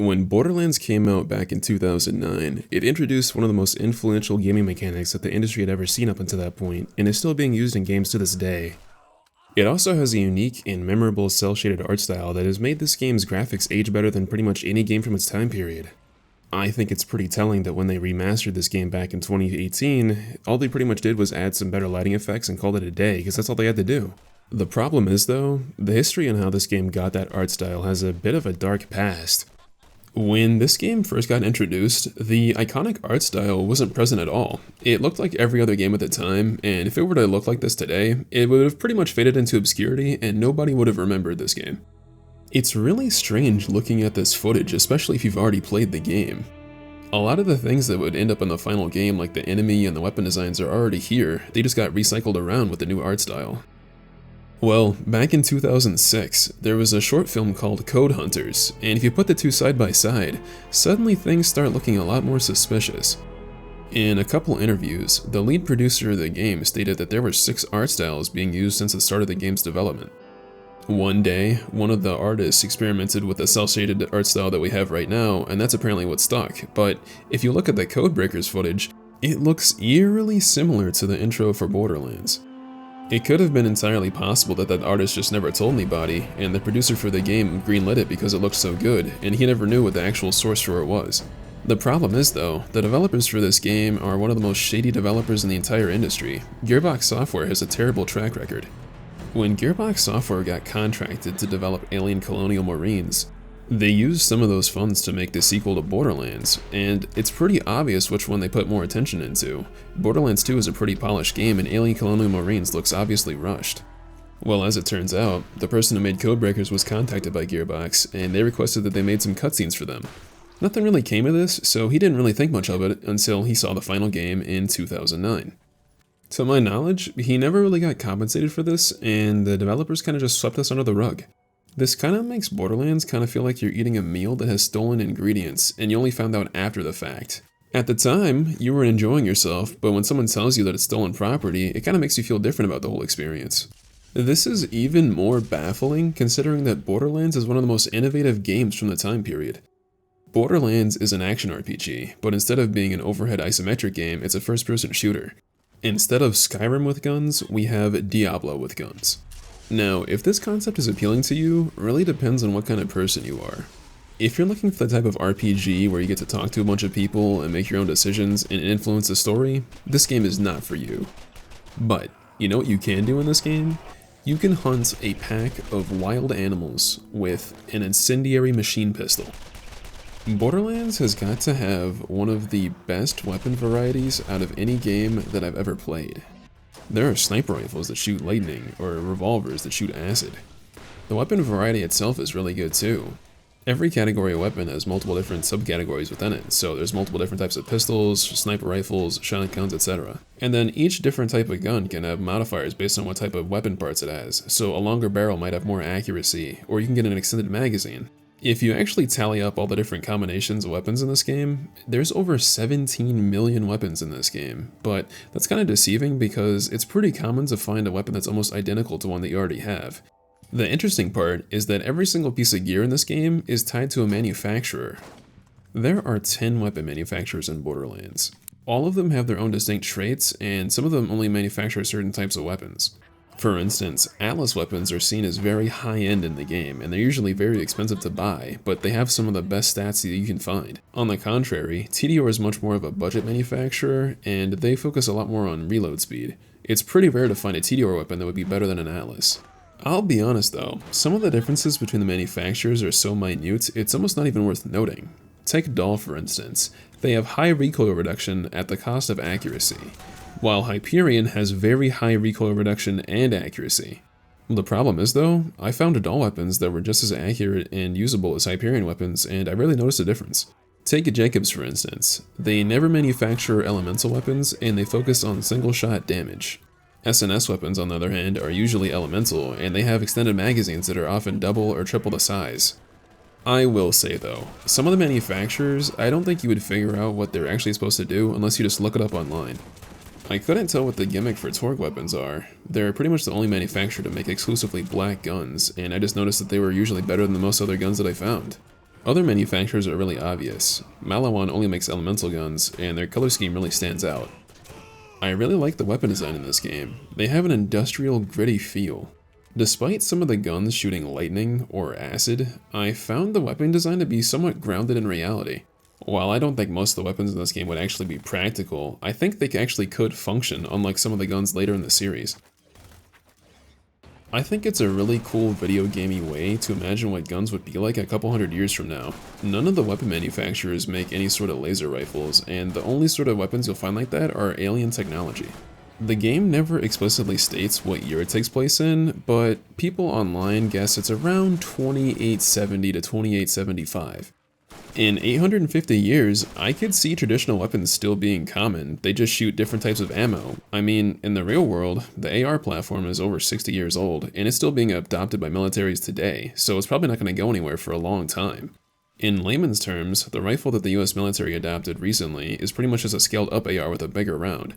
When Borderlands came out back in 2009, it introduced one of the most influential gaming mechanics that the industry had ever seen up until that point, and is still being used in games to this day. It also has a unique and memorable cel-shaded art style that has made this game's graphics age better than pretty much any game from its time period. I think it's pretty telling that when they remastered this game back in 2018, all they pretty much did was add some better lighting effects and called it a day, because that's all they had to do. The problem is though, the history on how this game got that art style has a bit of a dark past. When this game first got introduced, the iconic art style wasn't present at all. It looked like every other game at the time, and if it were to look like this today, it would have pretty much faded into obscurity and nobody would have remembered this game. It's really strange looking at this footage, especially if you've already played the game. A lot of the things that would end up in the final game, like the enemy and the weapon designs, are already here, they just got recycled around with the new art style. Well, back in 2006, there was a short film called Code Hunters, and if you put the two side by side, suddenly things start looking a lot more suspicious. In a couple interviews, the lead producer of the game stated that there were 6 art styles being used since the start of the game's development. One day, one of the artists experimented with the cel-shaded art style that we have right now, and that's apparently what stuck, but if you look at the Codebreakers footage, it looks eerily similar to the intro for Borderlands. It could have been entirely possible that that artist just never told anybody, and the producer for the game greenlit it because it looked so good, and he never knew what the actual source for it was. The problem is though, the developers for this game are one of the most shady developers in the entire industry. Gearbox Software has a terrible track record. When Gearbox Software got contracted to develop Alien Colonial Marines, they used some of those funds to make the sequel to Borderlands, and it's pretty obvious which one they put more attention into. Borderlands 2 is a pretty polished game, and Alien Colonial Marines looks obviously rushed. Well, as it turns out, the person who made Codebreakers was contacted by Gearbox, and they requested that they made some cutscenes for them. Nothing really came of this, so he didn't really think much of it until he saw the final game in 2009. To my knowledge, he never really got compensated for this, and the developers kinda just swept this under the rug. This kinda makes Borderlands kinda feel like you're eating a meal that has stolen ingredients, and you only found out after the fact. At the time, you were enjoying yourself, but when someone tells you that it's stolen property, it kinda makes you feel different about the whole experience. This is even more baffling considering that Borderlands is one of the most innovative games from the time period. Borderlands is an action RPG, but instead of being an overhead isometric game, it's a first-person shooter. Instead of Skyrim with guns, we have Diablo with guns. Now, if this concept is appealing to you, really depends on what kind of person you are. If you're looking for the type of RPG where you get to talk to a bunch of people and make your own decisions and influence the story, this game is not for you. But, you know what you can do in this game? You can hunt a pack of wild animals with an incendiary machine pistol. Borderlands has got to have one of the best weapon varieties out of any game that I've ever played. There are sniper rifles that shoot lightning, or revolvers that shoot acid. The weapon variety itself is really good too. Every category of weapon has multiple different subcategories within it, so there's multiple different types of pistols, sniper rifles, shotguns, etc. And then each different type of gun can have modifiers based on what type of weapon parts it has, so a longer barrel might have more accuracy, or you can get an extended magazine. If you actually tally up all the different combinations of weapons in this game, there's over 17 million weapons in this game, but that's kind of deceiving because it's pretty common to find a weapon that's almost identical to one that you already have. The interesting part is that every single piece of gear in this game is tied to a manufacturer. There are 10 weapon manufacturers in Borderlands. All of them have their own distinct traits, and some of them only manufacture certain types of weapons. For instance, Atlas weapons are seen as very high-end in the game, and they're usually very expensive to buy, but they have some of the best stats that you can find. On the contrary, TDR is much more of a budget manufacturer, and they focus a lot more on reload speed. It's pretty rare to find a TDR weapon that would be better than an Atlas. I'll be honest though, some of the differences between the manufacturers are so minute, it's almost not even worth noting. Take Dahl for instance, they have high recoil reduction at the cost of accuracy, while Hyperion has very high recoil reduction and accuracy. The problem is though, I found Dahl weapons that were just as accurate and usable as Hyperion weapons, and I rarely noticed a difference. Take Jacobs for instance, they never manufacture elemental weapons and they focus on single shot damage. SNS weapons on the other hand are usually elemental, and they have extended magazines that are often double or triple the size. I will say though, some of the manufacturers, I don't think you would figure out what they're actually supposed to do unless you just look it up online. I couldn't tell what the gimmick for Torgue weapons are. They're pretty much the only manufacturer to make exclusively black guns, and I just noticed that they were usually better than most other guns that I found. Other manufacturers are really obvious. Malawan only makes elemental guns, and their color scheme really stands out. I really like the weapon design in this game. They have an industrial, gritty feel. Despite some of the guns shooting lightning or acid, I found the weapon design to be somewhat grounded in reality. While I don't think most of the weapons in this game would actually be practical, I think they actually could function, unlike some of the guns later in the series. I think it's a really cool video gamey way to imagine what guns would be like a couple hundred years from now. None of the weapon manufacturers make any sort of laser rifles, and the only sort of weapons you'll find like that are alien technology. The game never explicitly states what year it takes place in, but people online guess it's around 2870 to 2875. In 850 years, I could see traditional weapons still being common, they just shoot different types of ammo. I mean, in the real world, the AR platform is over 60 years old, and it's still being adopted by militaries today, so it's probably not going to go anywhere for a long time. In layman's terms, the rifle that the US military adopted recently is pretty much just a scaled up AR with a bigger round.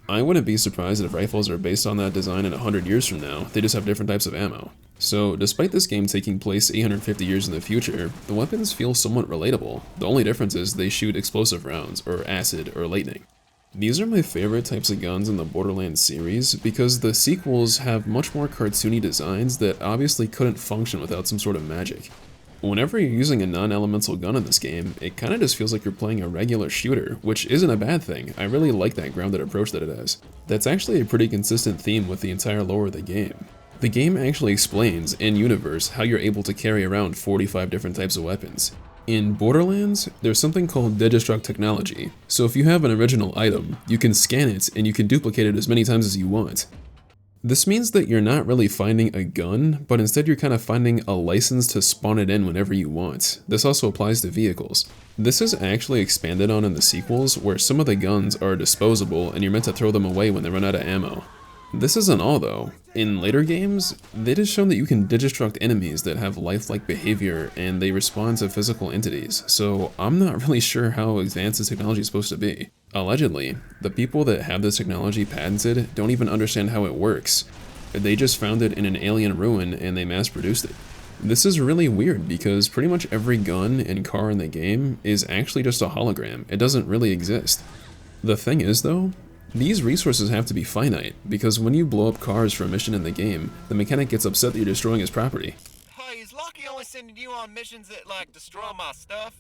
I wouldn't be surprised if rifles are based on that design in 100 years from now, they just have different types of ammo. So, despite this game taking place 850 years in the future, the weapons feel somewhat relatable. The only difference is they shoot explosive rounds, or acid, or lightning. These are my favorite types of guns in the Borderlands series because the sequels have much more cartoony designs that obviously couldn't function without some sort of magic. Whenever you're using a non-elemental gun in this game, it kinda just feels like you're playing a regular shooter, which isn't a bad thing. I really like that grounded approach that it has. That's actually a pretty consistent theme with the entire lore of the game. The game actually explains, in-universe, how you're able to carry around 45 different types of weapons. In Borderlands, there's something called Digistruct technology, so if you have an original item, you can scan it and you can duplicate it as many times as you want. This means that you're not really finding a gun, but instead you're kind of finding a license to spawn it in whenever you want. This also applies to vehicles. This is actually expanded on in the sequels, where some of the guns are disposable and you're meant to throw them away when they run out of ammo. This isn't all though. In later games, it is shown that you can digistruct enemies that have lifelike behavior and they respond to physical entities, so I'm not really sure how advanced this technology is supposed to be. Allegedly, the people that have this technology patented don't even understand how it works. They just found it in an alien ruin and they mass produced it. This is really weird because pretty much every gun and car in the game is actually just a hologram. It doesn't really exist. The thing is though, these resources have to be finite, because when you blow up cars for a mission in the game, the mechanic gets upset that you're destroying his property. Hey, is Lucky only sending you on missions that, like, destroy my stuff?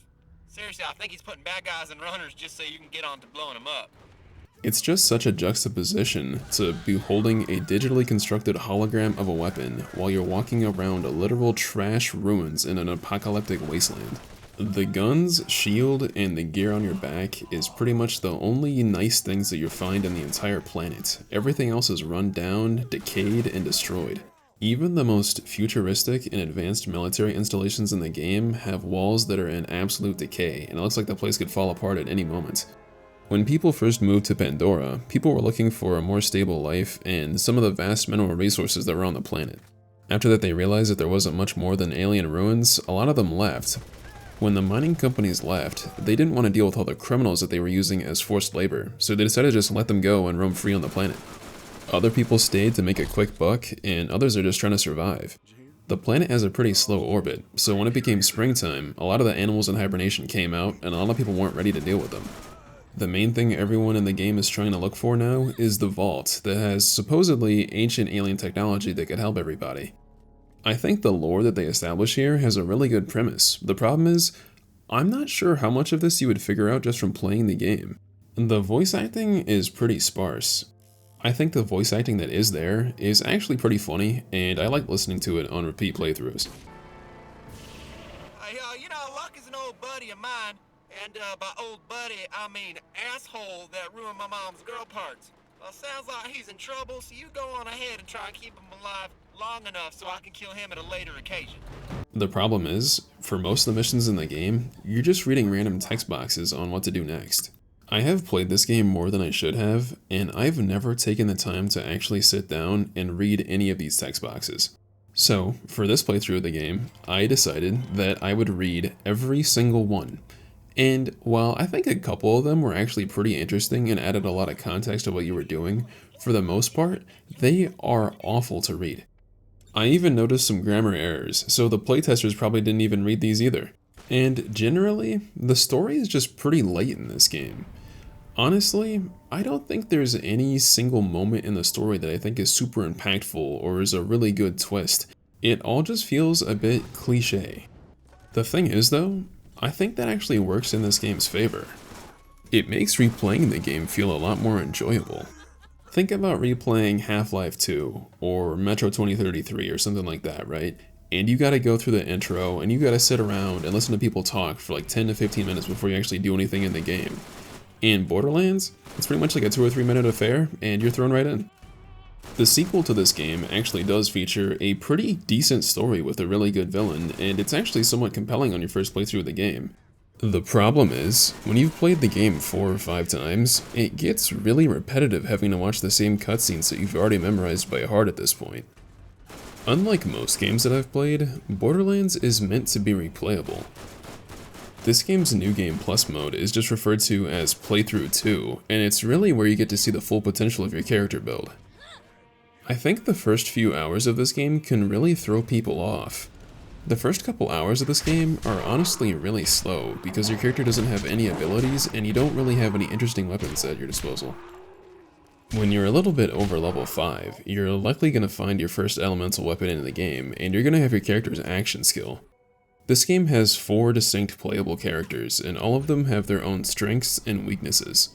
Seriously, I think he's putting bad guys in runners just so you can get on to blowing them up. It's just such a juxtaposition to be holding a digitally constructed hologram of a weapon while you're walking around literal trash ruins in an apocalyptic wasteland. The guns, shield, and the gear on your back is pretty much the only nice things that you find on the entire planet. Everything else is run down, decayed, and destroyed. Even the most futuristic and advanced military installations in the game have walls that are in absolute decay, and it looks like the place could fall apart at any moment. When people first moved to Pandora, people were looking for a more stable life and some of the vast mineral resources that were on the planet. After that, they realized that there wasn't much more than alien ruins. A lot of them left. When the mining companies left, they didn't want to deal with all the criminals that they were using as forced labor, so they decided to just let them go and roam free on the planet. Other people stayed to make a quick buck, and others are just trying to survive. The planet has a pretty slow orbit, so when it became springtime, a lot of the animals in hibernation came out, and a lot of people weren't ready to deal with them. The main thing everyone in the game is trying to look for now is the vault that has supposedly ancient alien technology that could help everybody. I think the lore that they establish here has a really good premise. The problem is, I'm not sure how much of this you would figure out just from playing the game. The voice acting is pretty sparse. I think the voice acting that is there is actually pretty funny, and I like listening to it on repeat playthroughs. Hey, Lucky's an old buddy of mine, and by old buddy, I mean asshole that ruined my mom's girl parts. Well, sounds like he's in trouble, so you go on ahead and try and keep him alive long enough so I can kill him at a later occasion. The problem is, for most of the missions in the game, you're just reading random text boxes on what to do next. I have played this game more than I should have, and I've never taken the time to actually sit down and read any of these text boxes. So, for this playthrough of the game, I decided that I would read every single one. And while I think a couple of them were actually pretty interesting and added a lot of context to what you were doing, for the most part, they are awful to read. I even noticed some grammar errors, so the playtesters probably didn't even read these either. And generally, the story is just pretty late in this game. Honestly, I don't think there's any single moment in the story that I think is super impactful or is a really good twist. It all just feels a bit cliche. The thing is though, I think that actually works in this game's favor. It makes replaying the game feel a lot more enjoyable. Think about replaying Half-Life 2 or Metro 2033 or something like that, right? And you gotta go through the intro and you gotta sit around and listen to people talk for like 10 to 15 minutes before you actually do anything in the game. In Borderlands, it's pretty much like a 2 or 3 minute affair and you're thrown right in. The sequel to this game actually does feature a pretty decent story with a really good villain, and it's actually somewhat compelling on your first playthrough of the game. The problem is, when you've played the game 4 or 5 times, it gets really repetitive having to watch the same cutscenes that you've already memorized by heart at this point. Unlike most games that I've played, Borderlands is meant to be replayable. This game's New Game Plus mode is just referred to as Playthrough 2, and it's really where you get to see the full potential of your character build. I think the first few hours of this game can really throw people off. The first couple hours of this game are honestly really slow because your character doesn't have any abilities and you don't really have any interesting weapons at your disposal. When you're a little bit over level 5, you're likely going to find your first elemental weapon in the game, and you're going to have your character's action skill. This game has 4 distinct playable characters, and all of them have their own strengths and weaknesses.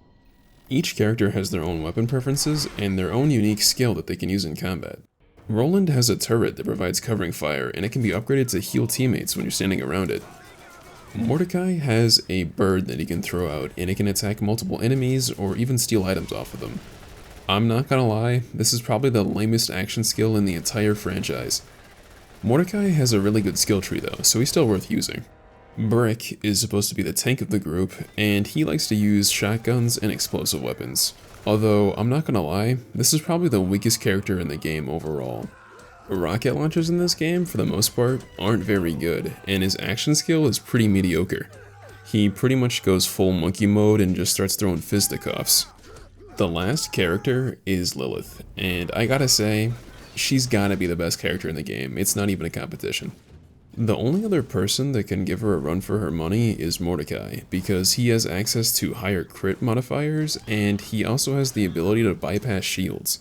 Each character has their own weapon preferences and their own unique skill that they can use in combat. Roland has a turret that provides covering fire, and it can be upgraded to heal teammates when you're standing around it. Mordecai has a bird that he can throw out, and it can attack multiple enemies or even steal items off of them. I'm not gonna lie, this is probably the lamest action skill in the entire franchise. Mordecai has a really good skill tree though, so he's still worth using. Brick is supposed to be the tank of the group, and he likes to use shotguns and explosive weapons. Although, I'm not gonna lie, this is probably the weakest character in the game overall. Rocket launchers in this game, for the most part, aren't very good, and his action skill is pretty mediocre. He pretty much goes full monkey mode and just starts throwing fisticuffs. The last character is Lilith, and I gotta say, she's gotta be the best character in the game. It's not even a competition. The only other person that can give her a run for her money is Mordecai, because he has access to higher crit modifiers, and he also has the ability to bypass shields.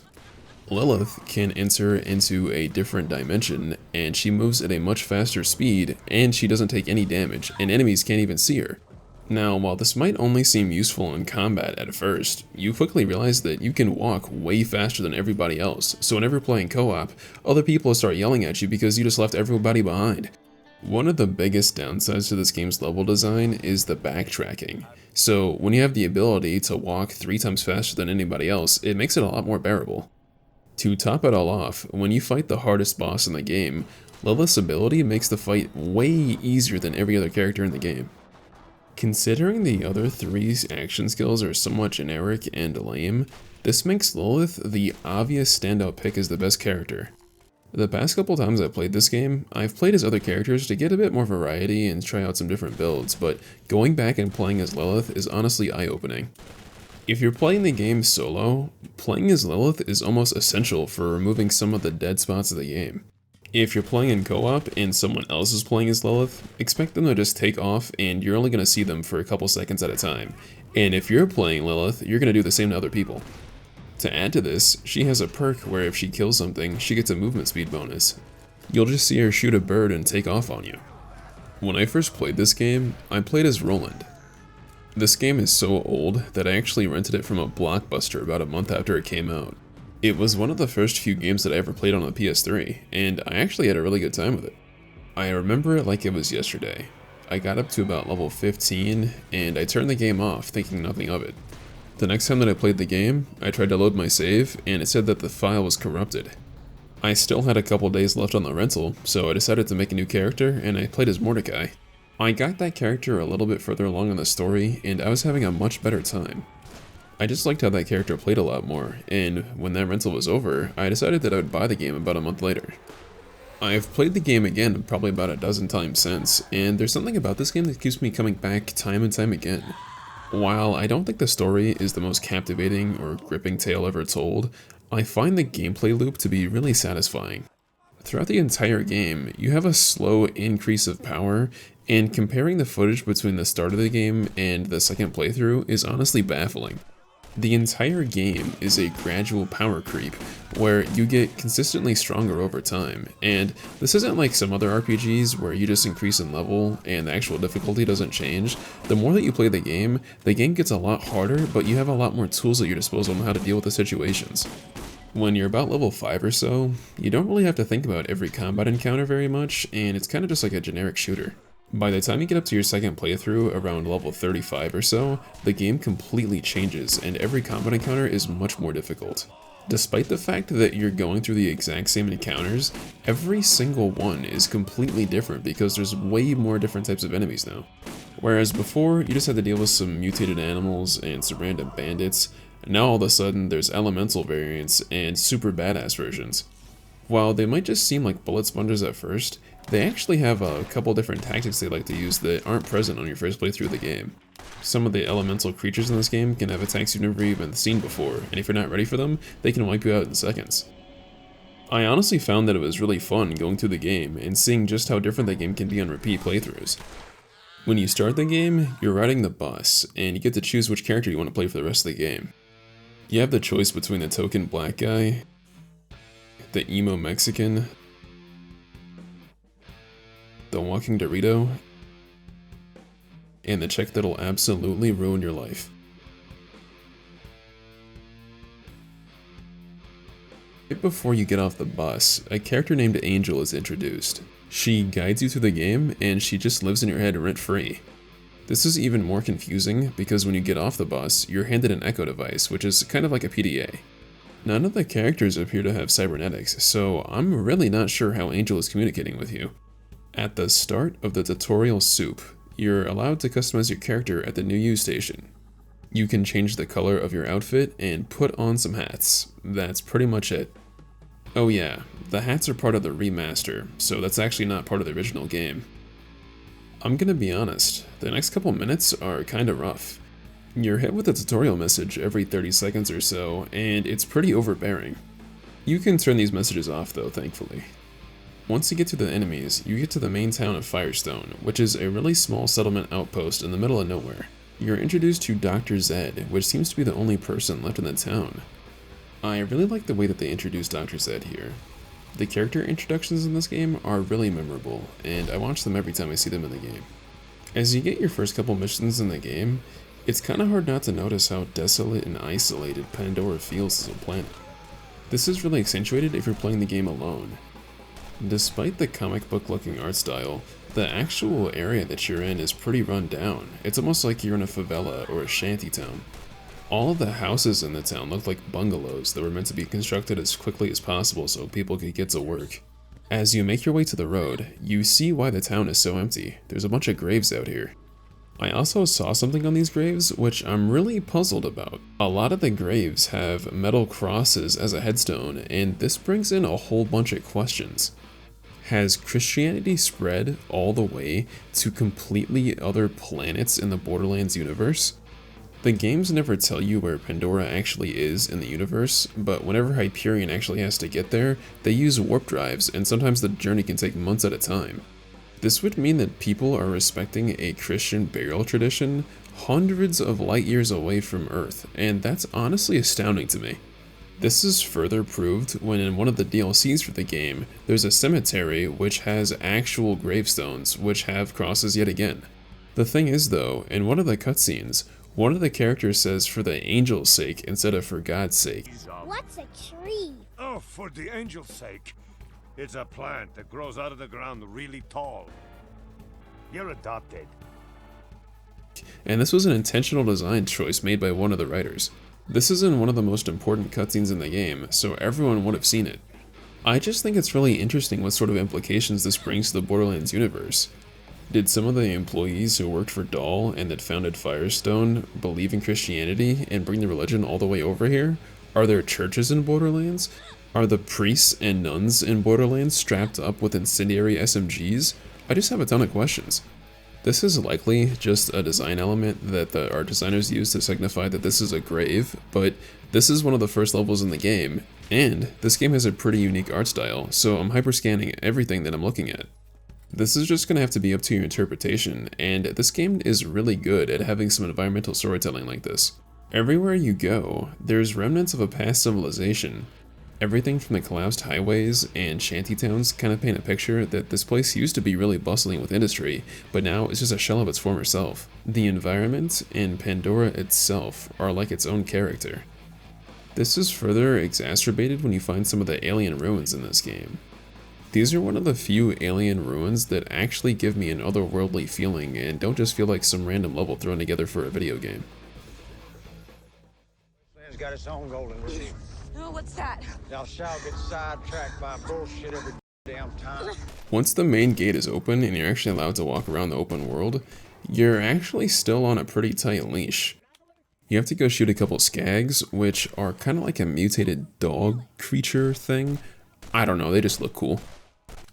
Lilith can enter into a different dimension, and she moves at a much faster speed, and she doesn't take any damage, and enemies can't even see her. Now, while this might only seem useful in combat at first, you quickly realize that you can walk way faster than everybody else, so whenever playing co-op, other people start yelling at you because you just left everybody behind. One of the biggest downsides to this game's level design is the backtracking. So when you have the ability to walk 3 times faster than anybody else, it makes it a lot more bearable. To top it all off, when you fight the hardest boss in the game, Lilith's ability makes the fight way easier than every other character in the game. Considering the other 3 action skills are somewhat generic and lame, this makes Lilith the obvious standout pick as the best character. The past couple times I've played this game, I've played as other characters to get a bit more variety and try out some different builds, but going back and playing as Lilith is honestly eye-opening. If you're playing the game solo, playing as Lilith is almost essential for removing some of the dead spots of the game. If you're playing in co-op and someone else is playing as Lilith, expect them to just take off and you're only going to see them for a couple seconds at a time. And if you're playing Lilith, you're going to do the same to other people. To add to this, she has a perk where if she kills something, she gets a movement speed bonus. You'll just see her shoot a bird and take off on you. When I first played this game, I played as Roland. This game is so old that I actually rented it from a Blockbuster about a month after it came out. It was one of the first few games that I ever played on the PS3, and I actually had a really good time with it. I remember it like it was yesterday. I got up to about level 15, and I turned the game off, thinking nothing of it. The next time that I played the game, I tried to load my save, and it said that the file was corrupted. I still had a couple days left on the rental, so I decided to make a new character, and I played as Mordecai. I got that character a little bit further along in the story, and I was having a much better time. I just liked how that character played a lot more, and when that rental was over, I decided that I would buy the game about a month later. I've played the game again probably about a dozen times since, and there's something about this game that keeps me coming back time and time again. While I don't think the story is the most captivating or gripping tale ever told, I find the gameplay loop to be really satisfying. Throughout the entire game, you have a slow increase of power, And comparing the footage between the start of the game and the second playthrough is honestly baffling. The entire game is a gradual power creep, where you get consistently stronger over time, and this isn't like some other RPGs where you just increase in level and the actual difficulty doesn't change. The more that you play the game gets a lot harder, but you have a lot more tools at your disposal on how to deal with the situations. When you're about level 5 or so, you don't really have to think about every combat encounter very much, and it's kind of just like a generic shooter. By the time you get up to your second playthrough, around level 35 or so, the game completely changes and every combat encounter is much more difficult. Despite the fact that you're going through the exact same encounters, every single one is completely different because there's way more different types of enemies now. Whereas before, you just had to deal with some mutated animals and some random bandits, now all of a sudden there's elemental variants and super badass versions. While they might just seem like bullet sponges at first, they actually have a couple different tactics they like to use that aren't present on your first playthrough of the game. Some of the elemental creatures in this game can have attacks you've never even seen before, and if you're not ready for them, they can wipe you out in seconds. I honestly found that it was really fun going through the game and seeing just how different the game can be on repeat playthroughs. When you start the game, you're riding the bus, and you get to choose which character you want to play for the rest of the game. You have the choice between the token black guy, the emo Mexican, the walking Dorito, and the chick that'll absolutely ruin your life. Right before you get off the bus, a character named Angel is introduced. She guides you through the game, and she just lives in your head rent-free. This is even more confusing because when you get off the bus, you're handed an echo device, which is kind of like a PDA. None of the characters appear to have cybernetics, so I'm really not sure how Angel is communicating with you. At the start of the tutorial soup, you're allowed to customize your character at the New You station. You can change the color of your outfit and put on some hats. That's pretty much it. Oh yeah, the hats are part of the remaster, so that's actually not part of the original game. I'm gonna be honest, the next couple minutes are kinda rough. You're hit with a tutorial message every 30 seconds or so, and it's pretty overbearing. You can turn these messages off though, thankfully. Once you get to the enemies, you get to the main town of Firestone, which is a really small settlement outpost in the middle of nowhere. You're introduced to Dr. Zed, which seems to be the only person left in the town. I really like the way that they introduce Dr. Zed here. The character introductions in this game are really memorable, and I watch them every time I see them in the game. As you get your first couple missions in the game, it's kinda hard not to notice how desolate and isolated Pandora feels as a planet. This is really accentuated if you're playing the game alone. Despite the comic book looking art style, the actual area that you're in is pretty run down. It's almost like you're in a favela or a shanty town. All of the houses in the town look like bungalows that were meant to be constructed as quickly as possible so people could get to work. As you make your way to the road, you see why the town is so empty. There's a bunch of graves out here. I also saw something on these graves which I'm really puzzled about. A lot of the graves have metal crosses as a headstone, and this brings in a whole bunch of questions. Has Christianity spread all the way to completely other planets in the Borderlands universe? The games never tell you where Pandora actually is in the universe, but whenever Hyperion actually has to get there, they use warp drives, and sometimes the journey can take months at a time. This would mean that people are respecting a Christian burial tradition hundreds of light years away from Earth, and that's honestly astounding to me. This is further proved when in one of the DLCs for the game, there's a cemetery which has actual gravestones which have crosses yet again. The thing is though, in one of the cutscenes, one of the characters says for the angel's sake instead of for God's sake. What's a tree? Oh, for the angel's sake. It's a plant that grows out of the ground really tall. You're adopted. And this was an intentional design choice made by one of the writers. This is in one of the most important cutscenes in the game, so everyone would have seen it. I just think it's really interesting what sort of implications this brings to the Borderlands universe. Did some of the employees who worked for Dahl and that founded Firestone believe in Christianity and bring the religion all the way over here? Are there churches in Borderlands? Are the priests and nuns in Borderlands strapped up with incendiary SMGs? I just have a ton of questions. This is likely just a design element that the art designers used to signify that this is a grave, but this is one of the first levels in the game, and this game has a pretty unique art style, so I'm hyperscanning everything that I'm looking at. This is just going to have to be up to your interpretation, and this game is really good at having some environmental storytelling like this. Everywhere you go, there's remnants of a past civilization. Everything from the collapsed highways and shantytowns kind of paint a picture that this place used to be really bustling with industry, but now it's just a shell of its former self. The environment and Pandora itself are like its own character. This is further exacerbated when you find some of the alien ruins in this game. These are one of the few alien ruins that actually give me an otherworldly feeling and don't just feel like some random level thrown together for a video game. Man's got its own golden receiver. Oh, what's that? Thou shalt get sidetracked by bullshit every damn time. Once the main gate is open and you're actually allowed to walk around the open world, you're actually still on a pretty tight leash. You have to go shoot a couple skags, which are kind of like a mutated dog creature thing. I don't know, they just look cool.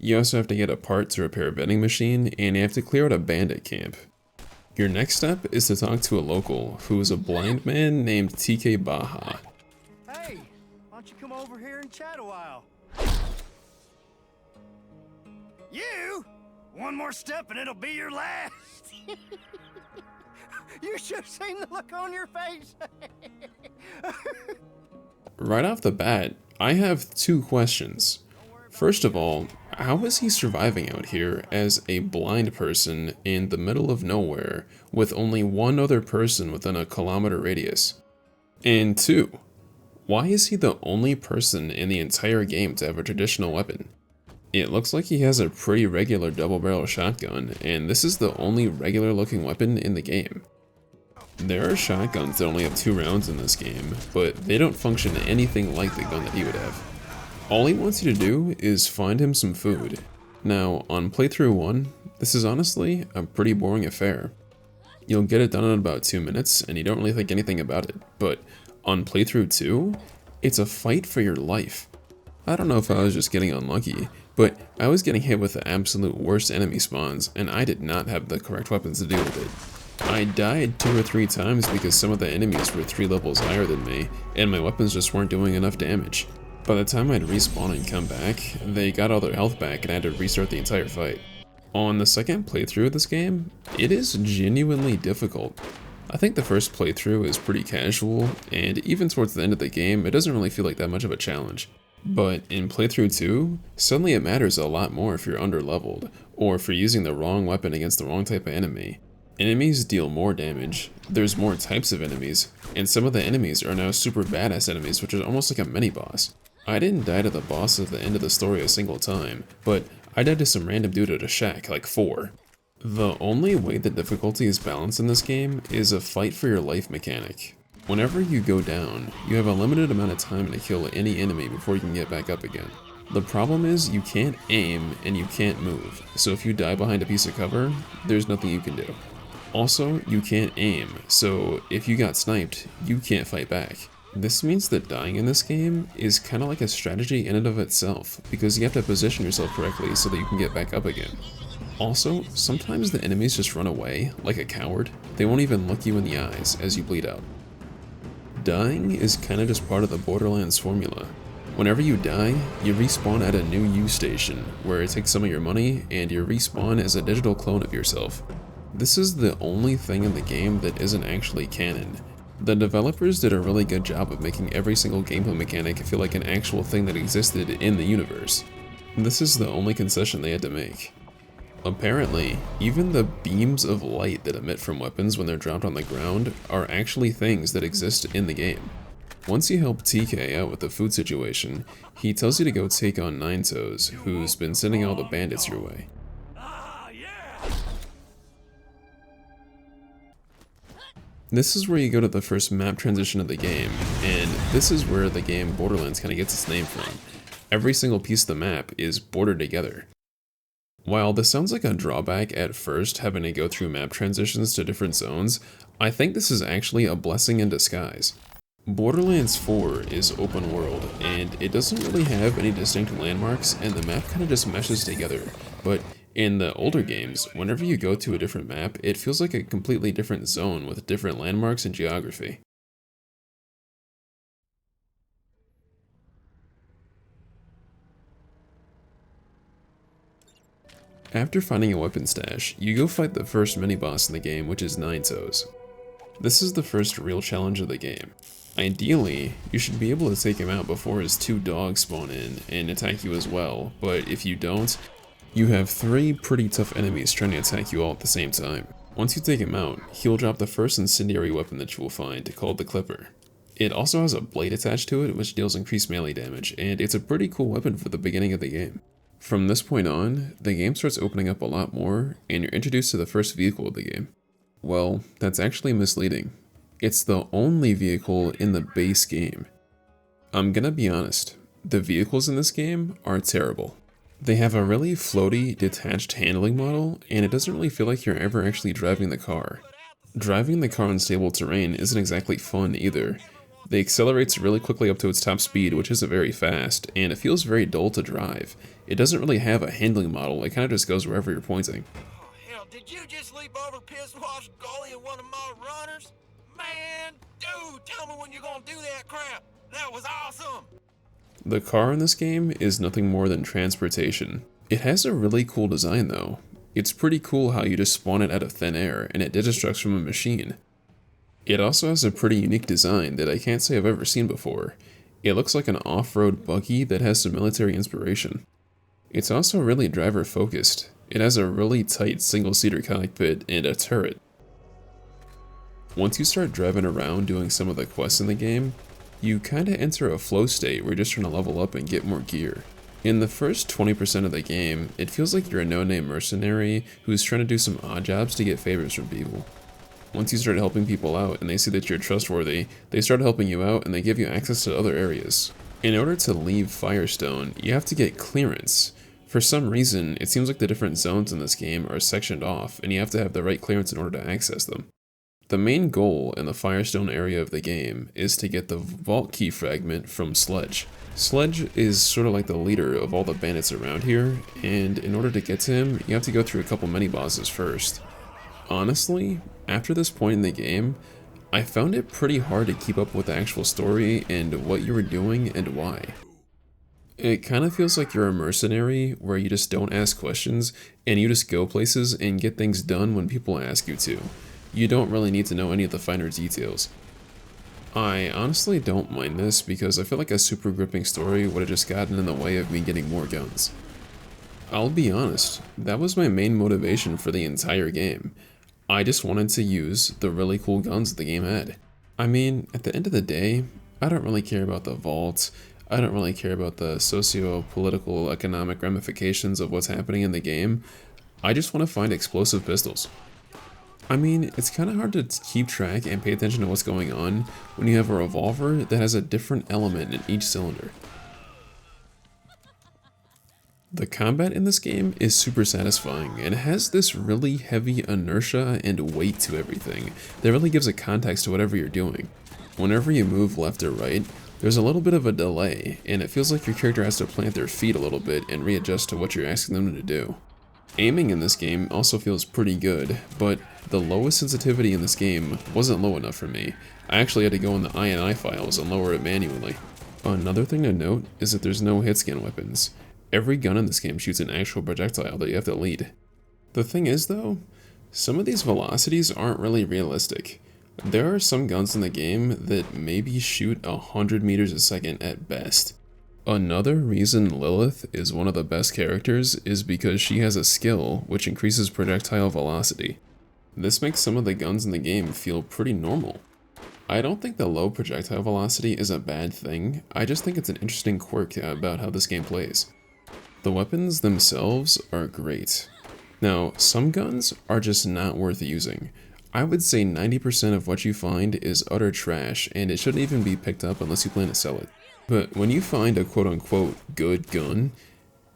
You also have to get a part to repair a vending machine, and you have to clear out a bandit camp. Your next step is to talk to a local, who is a blind man named TK Baha. Hey, why don't you come over here and chat a while? You? One more step and it'll be your last. You should have seen the look on your face. Right off the bat, I have two questions. First of all, how is he surviving out here as a blind person in the middle of nowhere with only one other person within a kilometer radius? And two, why is he the only person in the entire game to have a traditional weapon? It looks like he has a pretty regular double-barrel shotgun, and this is the only regular looking weapon in the game. There are shotguns that only have 2 rounds in this game, but they don't function anything like the gun that he would have. All he wants you to do is find him some food. Now, on playthrough 1, this is honestly a pretty boring affair. You'll get it done in about 2 minutes, and you don't really think anything about it, but on playthrough 2, it's a fight for your life. I don't know if I was just getting unlucky, but I was getting hit with the absolute worst enemy spawns, and I did not have the correct weapons to deal with it. I died 2 or 3 times because some of the enemies were 3 levels higher than me, and my weapons just weren't doing enough damage. By the time I'd respawn and come back, they got all their health back and I had to restart the entire fight. On the second playthrough of this game, it is genuinely difficult. I think the first playthrough is pretty casual, and even towards the end of the game, it doesn't really feel like that much of a challenge. But in playthrough 2, suddenly it matters a lot more if you're underleveled, or if you're using the wrong weapon against the wrong type of enemy. Enemies deal more damage, there's more types of enemies, and some of the enemies are now super badass enemies, which is almost like a mini-boss. I didn't die to the boss at the end of the story a single time, but I died to some random dude at a shack, like 4. The only way the difficulty is balanced in this game is a fight for your life mechanic. Whenever you go down, you have a limited amount of time to kill any enemy before you can get back up again. The problem is you can't aim and you can't move, so if you die behind a piece of cover, there's nothing you can do. Also, you can't aim, so if you got sniped, you can't fight back. This means that dying in this game is kind of like a strategy in and of itself, because you have to position yourself correctly so that you can get back up again. Also, sometimes the enemies just run away, like a coward. They won't even look you in the eyes as you bleed out. Dying is kind of just part of the Borderlands formula. Whenever you die, you respawn at a new U-station, where it takes some of your money, and you respawn as a digital clone of yourself. This is the only thing in the game that isn't actually canon. The developers did a really good job of making every single gameplay mechanic feel like an actual thing that existed in the universe. This is the only concession they had to make. Apparently, even the beams of light that emit from weapons when they're dropped on the ground are actually things that exist in the game. Once you help TK out with the food situation, he tells you to go take on Nine Toes, who's been sending all the bandits your way. This is where you go to the first map transition of the game, and this is where the game Borderlands kind of gets its name from. Every single piece of the map is bordered together. While this sounds like a drawback at first, having to go through map transitions to different zones, I think this is actually a blessing in disguise. Borderlands 4 is open world, and it doesn't really have any distinct landmarks, and the map kind of just meshes together, but in the older games, whenever you go to a different map, it feels like a completely different zone with different landmarks and geography. After finding a weapon stash, you go fight the first mini-boss in the game, which is Nine Toes. This is the first real challenge of the game. Ideally, you should be able to take him out before his 2 dogs spawn in and attack you as well, but if you don't, you have 3 pretty tough enemies trying to attack you all at the same time. Once you take him out, he'll drop the first incendiary weapon that you will find, called the Clipper. It also has a blade attached to it, which deals increased melee damage, and it's a pretty cool weapon for the beginning of the game. From this point on, the game starts opening up a lot more, and you're introduced to the first vehicle of the game. Well, that's actually misleading. It's the only vehicle in the base game. I'm gonna be honest, the vehicles in this game are terrible. They have a really floaty, detached handling model, and it doesn't really feel like you're ever actually driving the car. Driving the car on stable terrain isn't exactly fun either. It accelerates really quickly up to its top speed, which isn't very fast, and it feels very dull to drive. It doesn't really have a handling model, it kinda just goes wherever you're pointing. Oh, hell, did you just leap over piss wash goalie in one of my runners? Man, dude, tell me when you're gonna do that crap. That was awesome. The car in this game is nothing more than transportation. It has a really cool design though. It's pretty cool how you just spawn it out of thin air and it digistructs from a machine. It also has a pretty unique design that I can't say I've ever seen before. It looks like an off-road buggy that has some military inspiration. It's also really driver focused. It has a really tight single-seater cockpit and a turret. Once you start driving around doing some of the quests in the game, you kinda enter a flow state where you're just trying to level up and get more gear. In the first 20% of the game, it feels like you're a no-name mercenary who's trying to do some odd jobs to get favors from people. Once you start helping people out and they see that you're trustworthy, they start helping you out and they give you access to other areas. In order to leave Firestone, you have to get clearance. For some reason, it seems like the different zones in this game are sectioned off and you have to have the right clearance in order to access them. The main goal in the Firestone area of the game is to get the vault key fragment from Sledge. Sledge is sort of like the leader of all the bandits around here, and in order to get to him, you have to go through a couple mini-bosses first. Honestly, after this point in the game, I found it pretty hard to keep up with the actual story and what you were doing and why. It kind of feels like you're a mercenary where you just don't ask questions and you just go places and get things done when people ask you to. You don't really need to know any of the finer details. I honestly don't mind this because I feel like a super gripping story would have just gotten in the way of me getting more guns. I'll be honest, that was my main motivation for the entire game. I just wanted to use the really cool guns that the game had. I mean, at the end of the day, I don't really care about the vault. I don't really care about the socio-political economic ramifications of what's happening in the game. I just want to find explosive pistols. I mean, it's kind of hard to keep track and pay attention to what's going on when you have a revolver that has a different element in each cylinder. The combat in this game is super satisfying and it has this really heavy inertia and weight to everything that really gives a context to whatever you're doing. Whenever you move left or right, there's a little bit of a delay and it feels like your character has to plant their feet a little bit and readjust to what you're asking them to do. Aiming in this game also feels pretty good, but the lowest sensitivity in this game wasn't low enough for me. I actually had to go in the INI files and lower it manually. Another thing to note is that there's no hitscan weapons. Every gun in this game shoots an actual projectile that you have to lead. The thing is though, some of these velocities aren't really realistic. There are some guns in the game that maybe shoot 100 meters a second at best. Another reason Lilith is one of the best characters is because she has a skill which increases projectile velocity. This makes some of the guns in the game feel pretty normal. I don't think the low projectile velocity is a bad thing, I just think it's an interesting quirk about how this game plays. The weapons themselves are great. Now, some guns are just not worth using. I would say 90% of what you find is utter trash and it shouldn't even be picked up unless you plan to sell it. But when you find a quote-unquote good gun,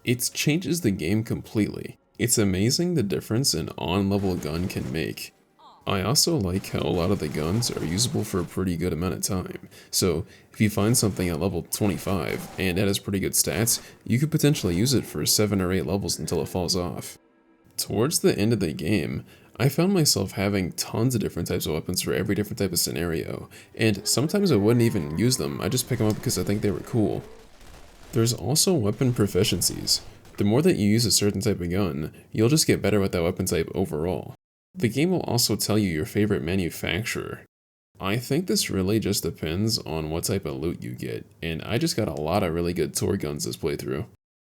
it changes the game completely. It's amazing the difference an on-level gun can make. I also like how a lot of the guns are usable for a pretty good amount of time. So if you find something at level 25 and it has pretty good stats, you could potentially use it for 7 or 8 levels until it falls off. Towards the end of the game, I found myself having tons of different types of weapons for every different type of scenario, and sometimes I wouldn't even use them, I just pick them up because I think they were cool. There's also weapon proficiencies. The more that you use a certain type of gun, you'll just get better with that weapon type overall. The game will also tell you your favorite manufacturer. I think this really just depends on what type of loot you get, and I just got a lot of really good tour guns this playthrough.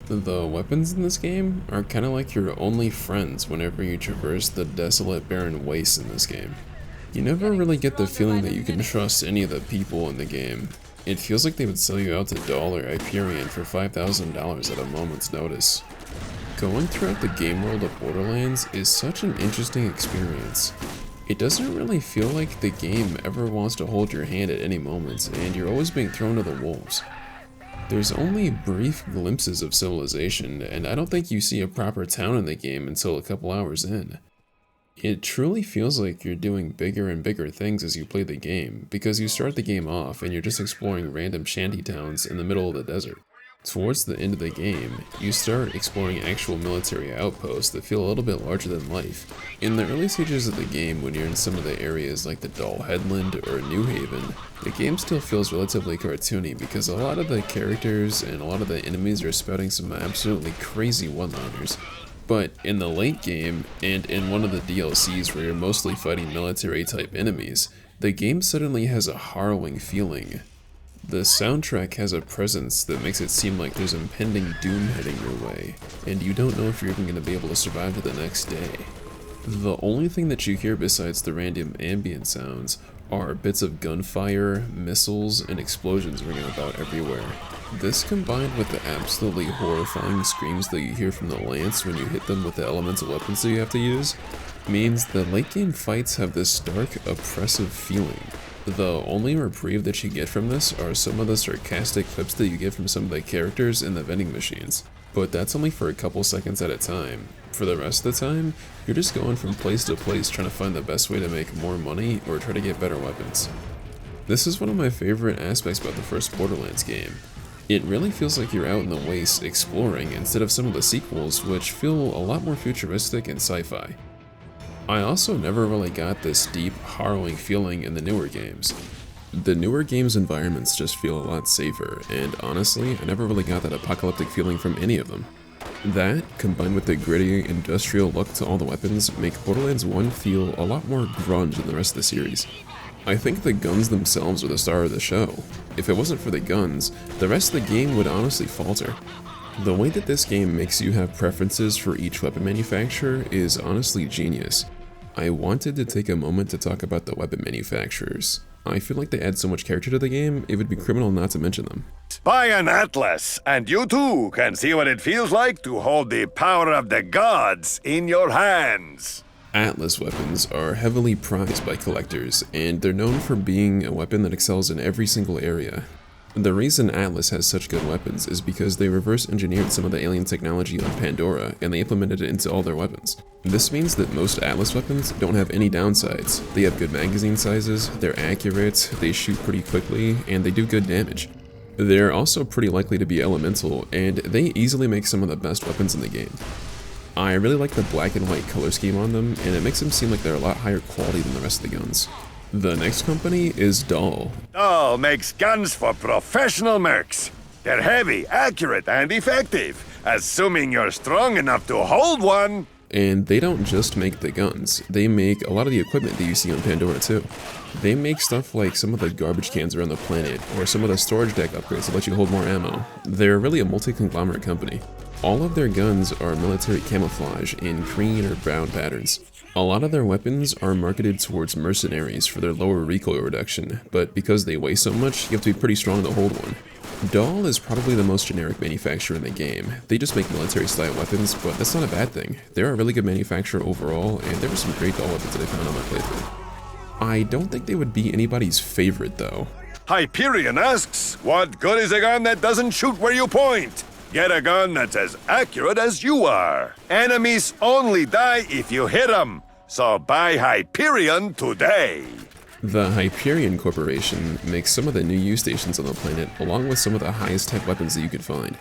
The weapons in this game are kind of like your only friends whenever you traverse the desolate barren wastes in this game. You never really get the feeling that you can trust any of the people in the game. It feels like they would sell you out to Doll or Hyperion for $5,000 at a moment's notice. Going throughout the game world of Borderlands is such an interesting experience. It doesn't really feel like the game ever wants to hold your hand at any moment, and you're always being thrown to the wolves. There's only brief glimpses of civilization, and I don't think you see a proper town in the game until a couple hours in. It truly feels like you're doing bigger and bigger things as you play the game, because you start the game off and you're just exploring random shanty towns in the middle of the desert. Towards the end of the game, you start exploring actual military outposts that feel a little bit larger than life. In the early stages of the game, when you're in some of the areas like the Doll Headland or New Haven, the game still feels relatively cartoony because a lot of the characters and a lot of the enemies are spouting some absolutely crazy one-liners. But in the late game, and in one of the DLCs where you're mostly fighting military type enemies, the game suddenly has a harrowing feeling. The soundtrack has a presence that makes it seem like there's impending doom heading your way, and you don't know if you're even going to be able to survive to the next day. The only thing that you hear besides the random ambient sounds are bits of gunfire, missiles, and explosions ringing about everywhere. This combined with the absolutely horrifying screams that you hear from the Lance when you hit them with the elemental weapons that you have to use, means the late game fights have this dark, oppressive feeling. The only reprieve that you get from this are some of the sarcastic clips that you get from some of the characters in the vending machines, but that's only for a couple seconds at a time. For the rest of the time, you're just going from place to place trying to find the best way to make more money or try to get better weapons. This is one of my favorite aspects about the first Borderlands game. It really feels like you're out in the wastes exploring instead of some of the sequels, which feel a lot more futuristic and sci-fi. I also never really got this deep, harrowing feeling in the newer games. The newer games' environments just feel a lot safer, and honestly, I never really got that apocalyptic feeling from any of them. That, combined with the gritty, industrial look to all the weapons, make Borderlands 1 feel a lot more grunge than the rest of the series. I think the guns themselves are the star of the show. If it wasn't for the guns, the rest of the game would honestly falter. The way that this game makes you have preferences for each weapon manufacturer is honestly genius. I wanted to take a moment to talk about the weapon manufacturers. I feel like they add so much character to the game, it would be criminal not to mention them. Buy an Atlas, and you too can see what it feels like to hold the power of the gods in your hands. Atlas weapons are heavily prized by collectors, and they're known for being a weapon that excels in every single area. The reason Atlas has such good weapons is because they reverse engineered some of the alien technology on Pandora, and they implemented it into all their weapons. This means that most Atlas weapons don't have any downsides. They have good magazine sizes, they're accurate, they shoot pretty quickly, and they do good damage. They're also pretty likely to be elemental, and they easily make some of the best weapons in the game. I really like the black and white color scheme on them, and it makes them seem like they're a lot higher quality than the rest of the guns. The next company is Doll. Doll makes guns for professional mercs. They're heavy, accurate, and effective, assuming you're strong enough to hold one. And they don't just make the guns, they make a lot of the equipment that you see on Pandora too. They make stuff like some of the garbage cans around the planet, or some of the storage deck upgrades that let you hold more ammo. They're really a multi-conglomerate company. All of their guns are military camouflage in green or brown patterns. A lot of their weapons are marketed towards mercenaries for their lower recoil reduction, but because they weigh so much, you have to be pretty strong to hold one. Doll is probably the most generic manufacturer in the game. They just make military-style weapons, but that's not a bad thing. They're a really good manufacturer overall, and there were some great Doll weapons that I found on my playthrough. I don't think they would be anybody's favorite, though. Hyperion asks, what good is a gun that doesn't shoot where you point? Get a gun that's as accurate as you are. Enemies only die if you hit them. So buy Hyperion today. The Hyperion Corporation makes some of the new U-stations on the planet, along with some of the highest tech weapons that you could find.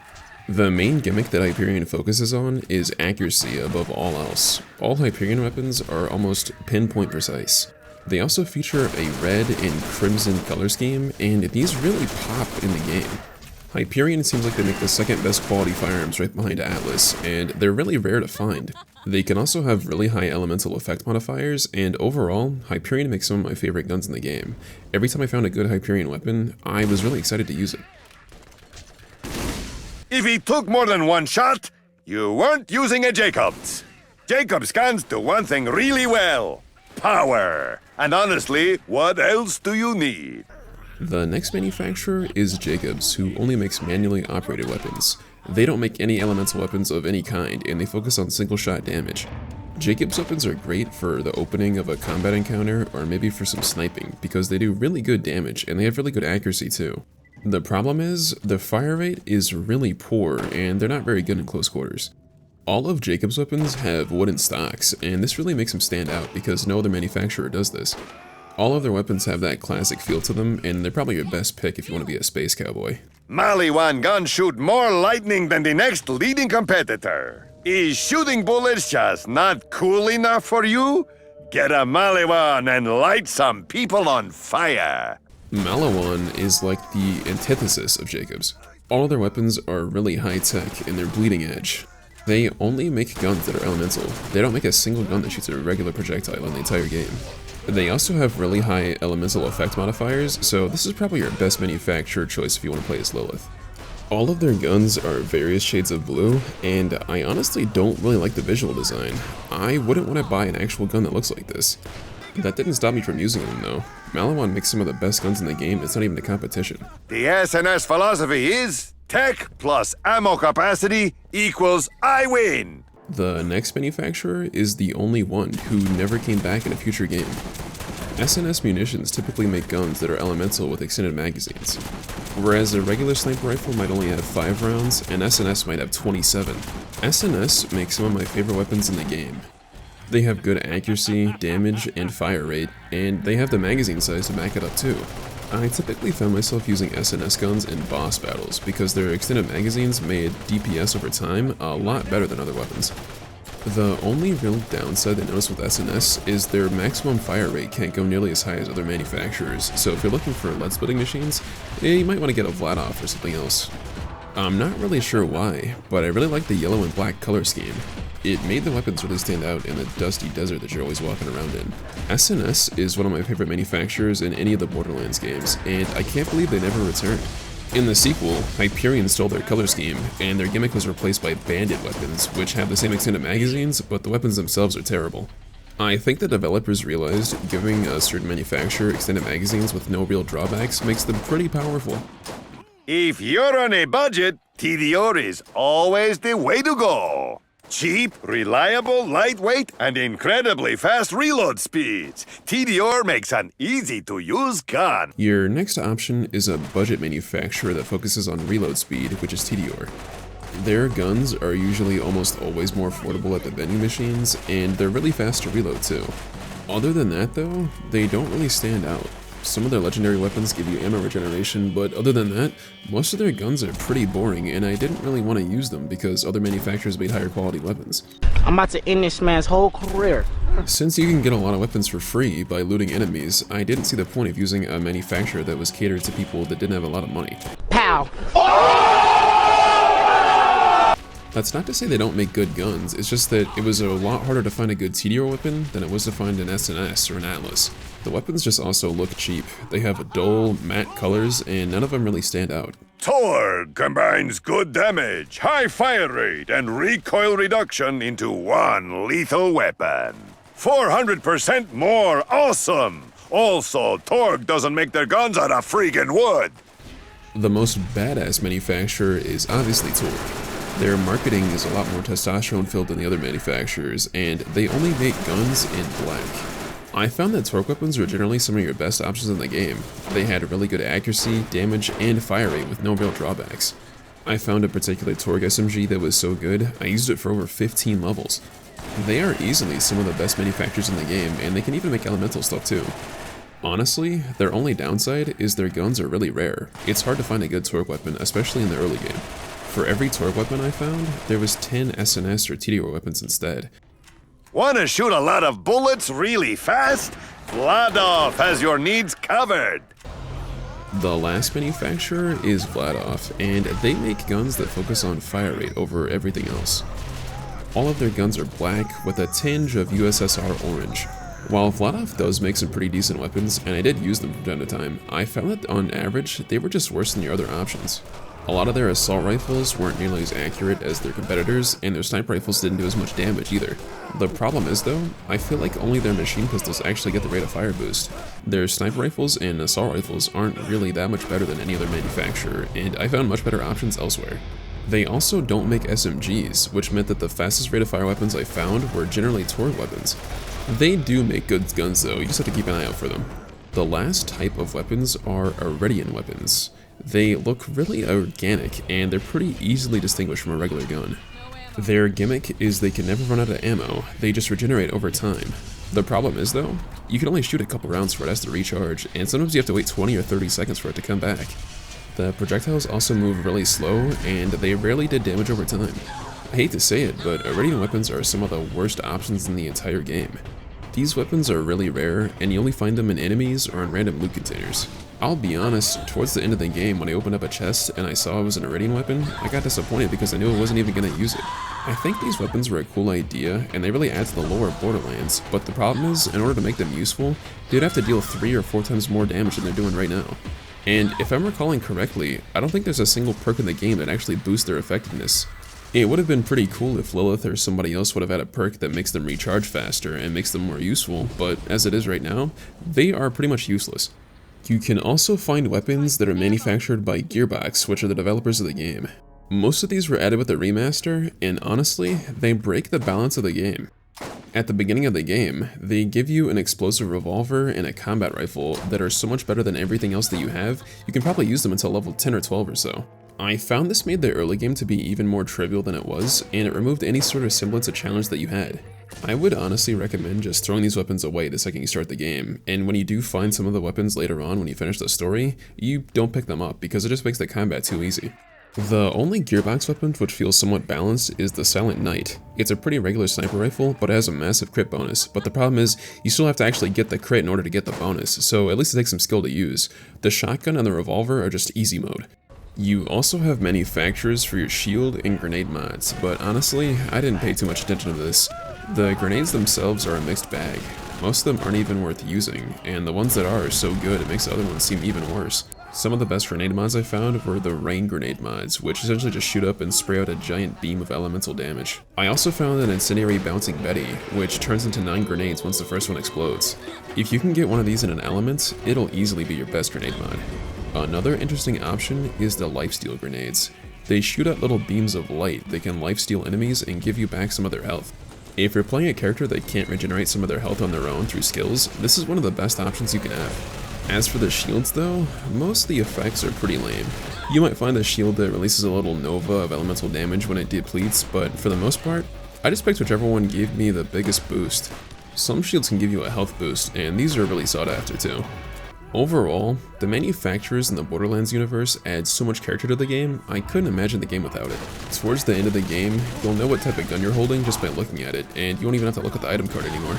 The main gimmick that Hyperion focuses on is accuracy above all else. All Hyperion weapons are almost pinpoint precise. They also feature a red and crimson color scheme, and these really pop in the game. Hyperion seems like they make the second best quality firearms right behind Atlas, and they're really rare to find. They can also have really high elemental effect modifiers, and overall, Hyperion makes some of my favorite guns in the game. Every time I found a good Hyperion weapon, I was really excited to use it. If he took more than one shot, you weren't using a Jacobs. Jacobs guns do one thing really well: power. And honestly, what else do you need? The next manufacturer is Jacobs, who only makes manually operated weapons. They don't make any elemental weapons of any kind, and they focus on single-shot damage. Jacobs weapons are great for the opening of a combat encounter, or maybe for some sniping, because they do really good damage, and they have really good accuracy too. The problem is, the fire rate is really poor, and they're not very good in close quarters. All of Jacobs weapons have wooden stocks, and this really makes them stand out because no other manufacturer does this. All of their weapons have that classic feel to them, and they're probably your best pick if you want to be a space cowboy. Maliwan guns shoot more lightning than the next leading competitor. Is shooting bullets just not cool enough for you? Get a Maliwan and light some people on fire. Maliwan is like the antithesis of Jacobs. All of their weapons are really high-tech and they're bleeding edge. They only make guns that are elemental. They don't make a single gun that shoots a regular projectile in the entire game. They also have really high elemental effect modifiers, so this is probably your best manufacturer choice if you want to play as Lilith. All of their guns are various shades of blue, and I honestly don't really like the visual design. I wouldn't want to buy an actual gun that looks like this. That didn't stop me from using them though. Maliwan makes some of the best guns in the game, it's not even a competition. The SNS philosophy is tech plus ammo capacity equals I win. The next manufacturer is the only one who never came back in a future game. SNS Munitions typically make guns that are elemental with extended magazines. Whereas a regular sniper rifle might only have 5 rounds, and SNS might have 27. SNS makes some of my favorite weapons in the game. They have good accuracy, damage, and fire rate, and they have the magazine size to back it up too. I typically found myself using SNS guns in boss battles because their extended magazines made DPS over time a lot better than other weapons. The only real downside I noticed with SNS is their maximum fire rate can't go nearly as high as other manufacturers, so if you're looking for lead splitting machines, you might want to get a Vladov or something else. I'm not really sure why, but I really like the yellow and black color scheme. It made the weapons really stand out in the dusty desert that you're always walking around in. SNS is one of my favorite manufacturers in any of the Borderlands games, and I can't believe they never returned. In the sequel, Hyperion stole their color scheme, and their gimmick was replaced by bandit weapons, which have the same extended magazines, but the weapons themselves are terrible. I think the developers realized giving a certain manufacturer extended magazines with no real drawbacks makes them pretty powerful. If you're on a budget, TDR is always the way to go. Cheap, reliable, lightweight, and incredibly fast reload speeds. TDR makes an easy-to-use gun. Your next option is a budget manufacturer that focuses on reload speed, which is TDR. Their guns are usually almost always more affordable at the vending machines, and they're really fast to reload too. Other than that though, they don't really stand out. Some of their legendary weapons give you ammo regeneration, but other than that, most of their guns are pretty boring, and I didn't really want to use them because other manufacturers made higher quality weapons. I'm about to end this man's whole career. Since you can get a lot of weapons for free by looting enemies, I didn't see the point of using a manufacturer that was catered to people that didn't have a lot of money. Pow! That's not to say they don't make good guns, it's just that it was a lot harder to find a good TDR weapon than it was to find an SNS or an Atlas. The weapons just also look cheap. They have dull, matte colors, and none of them really stand out. Torg combines good damage, high fire rate, and recoil reduction into one lethal weapon. 400% more awesome! Also, Torg doesn't make their guns out of freaking wood. The most badass manufacturer is obviously Torg. Their marketing is a lot more testosterone-filled than the other manufacturers, and they only make guns in black. I found that Torg weapons were generally some of your best options in the game. They had really good accuracy, damage, and fire rate with no real drawbacks. I found a particular Torg SMG that was so good, I used it for over 15 levels. They are easily some of the best manufacturers in the game, and they can even make elemental stuff too. Honestly, their only downside is their guns are really rare. It's hard to find a good Torg weapon, especially in the early game. For every Torg weapon I found, there was 10 SNS or TDR weapons instead. Want to shoot a lot of bullets really fast? Vladov has your needs covered. The last manufacturer is Vladof, and they make guns that focus on fire rate over everything else. All of their guns are black with a tinge of USSR orange. While Vladof does make some pretty decent weapons, and I did use them from time to time, I found that on average, they were just worse than your other options. A lot of their assault rifles weren't nearly as accurate as their competitors, and their sniper rifles didn't do as much damage either. The problem is though, I feel like only their machine pistols actually get the rate of fire boost. Their sniper rifles and assault rifles aren't really that much better than any other manufacturer, and I found much better options elsewhere. They also don't make SMGs, which meant that the fastest rate of fire weapons I found were generally Torgue weapons. They do make good guns though, you just have to keep an eye out for them. The last type of weapons are Iridian weapons. They look really organic, and they're pretty easily distinguished from a regular gun. Their gimmick is they can never run out of ammo, they just regenerate over time. The problem is though, you can only shoot a couple rounds for it has to recharge, and sometimes you have to wait 20 or 30 seconds for it to come back. The projectiles also move really slow, and they rarely did damage over time. I hate to say it, but Iridian weapons are some of the worst options in the entire game. These weapons are really rare, and you only find them in enemies or in random loot containers. I'll be honest, towards the end of the game when I opened up a chest and I saw it was an Iridian weapon, I got disappointed because I knew I wasn't even going to use it. I think these weapons were a cool idea, and they really add to the lore of Borderlands, but the problem is, in order to make them useful, they'd have to deal 3 or 4 times more damage than they're doing right now. And if I'm recalling correctly, I don't think there's a single perk in the game that actually boosts their effectiveness. It would have been pretty cool if Lilith or somebody else would have had a perk that makes them recharge faster and makes them more useful, but as it is right now, they are pretty much useless. You can also find weapons that are manufactured by Gearbox, which are the developers of the game. Most of these were added with the remaster, and honestly, they break the balance of the game. At the beginning of the game, they give you an explosive revolver and a combat rifle that are so much better than everything else that you have, you can probably use them until level 10 or 12 or so. I found this made the early game to be even more trivial than it was, and it removed any sort of semblance of challenge that you had. I would honestly recommend just throwing these weapons away the second you start the game, and when you do find some of the weapons later on when you finish the story, you don't pick them up because it just makes the combat too easy. The only Gearbox weapon which feels somewhat balanced is the Silent Knight. It's a pretty regular sniper rifle, but it has a massive crit bonus, but the problem is, you still have to actually get the crit in order to get the bonus, so at least it takes some skill to use. The shotgun and the revolver are just easy mode. You also have manufacturers for your shield and grenade mods, but honestly, I didn't pay too much attention to this. The grenades themselves are a mixed bag. Most of them aren't even worth using, and the ones that are so good it makes the other ones seem even worse. Some of the best grenade mods I found were the rain grenade mods, which essentially just shoot up and spray out a giant beam of elemental damage. I also found an incendiary bouncing Betty, which turns into 9 grenades once the first one explodes. If you can get one of these in an element, it'll easily be your best grenade mod. Another interesting option is the lifesteal grenades. They shoot out little beams of light that can lifesteal enemies and give you back some of their health. If you're playing a character that can't regenerate some of their health on their own through skills, this is one of the best options you can have. As for the shields though, most of the effects are pretty lame. You might find a shield that releases a little nova of elemental damage when it depletes, but for the most part, I just picked whichever one gave me the biggest boost. Some shields can give you a health boost, and these are really sought after too. Overall, the manufacturers in the Borderlands universe add so much character to the game, I couldn't imagine the game without it. Towards the end of the game, you'll know what type of gun you're holding just by looking at it, and you won't even have to look at the item card anymore.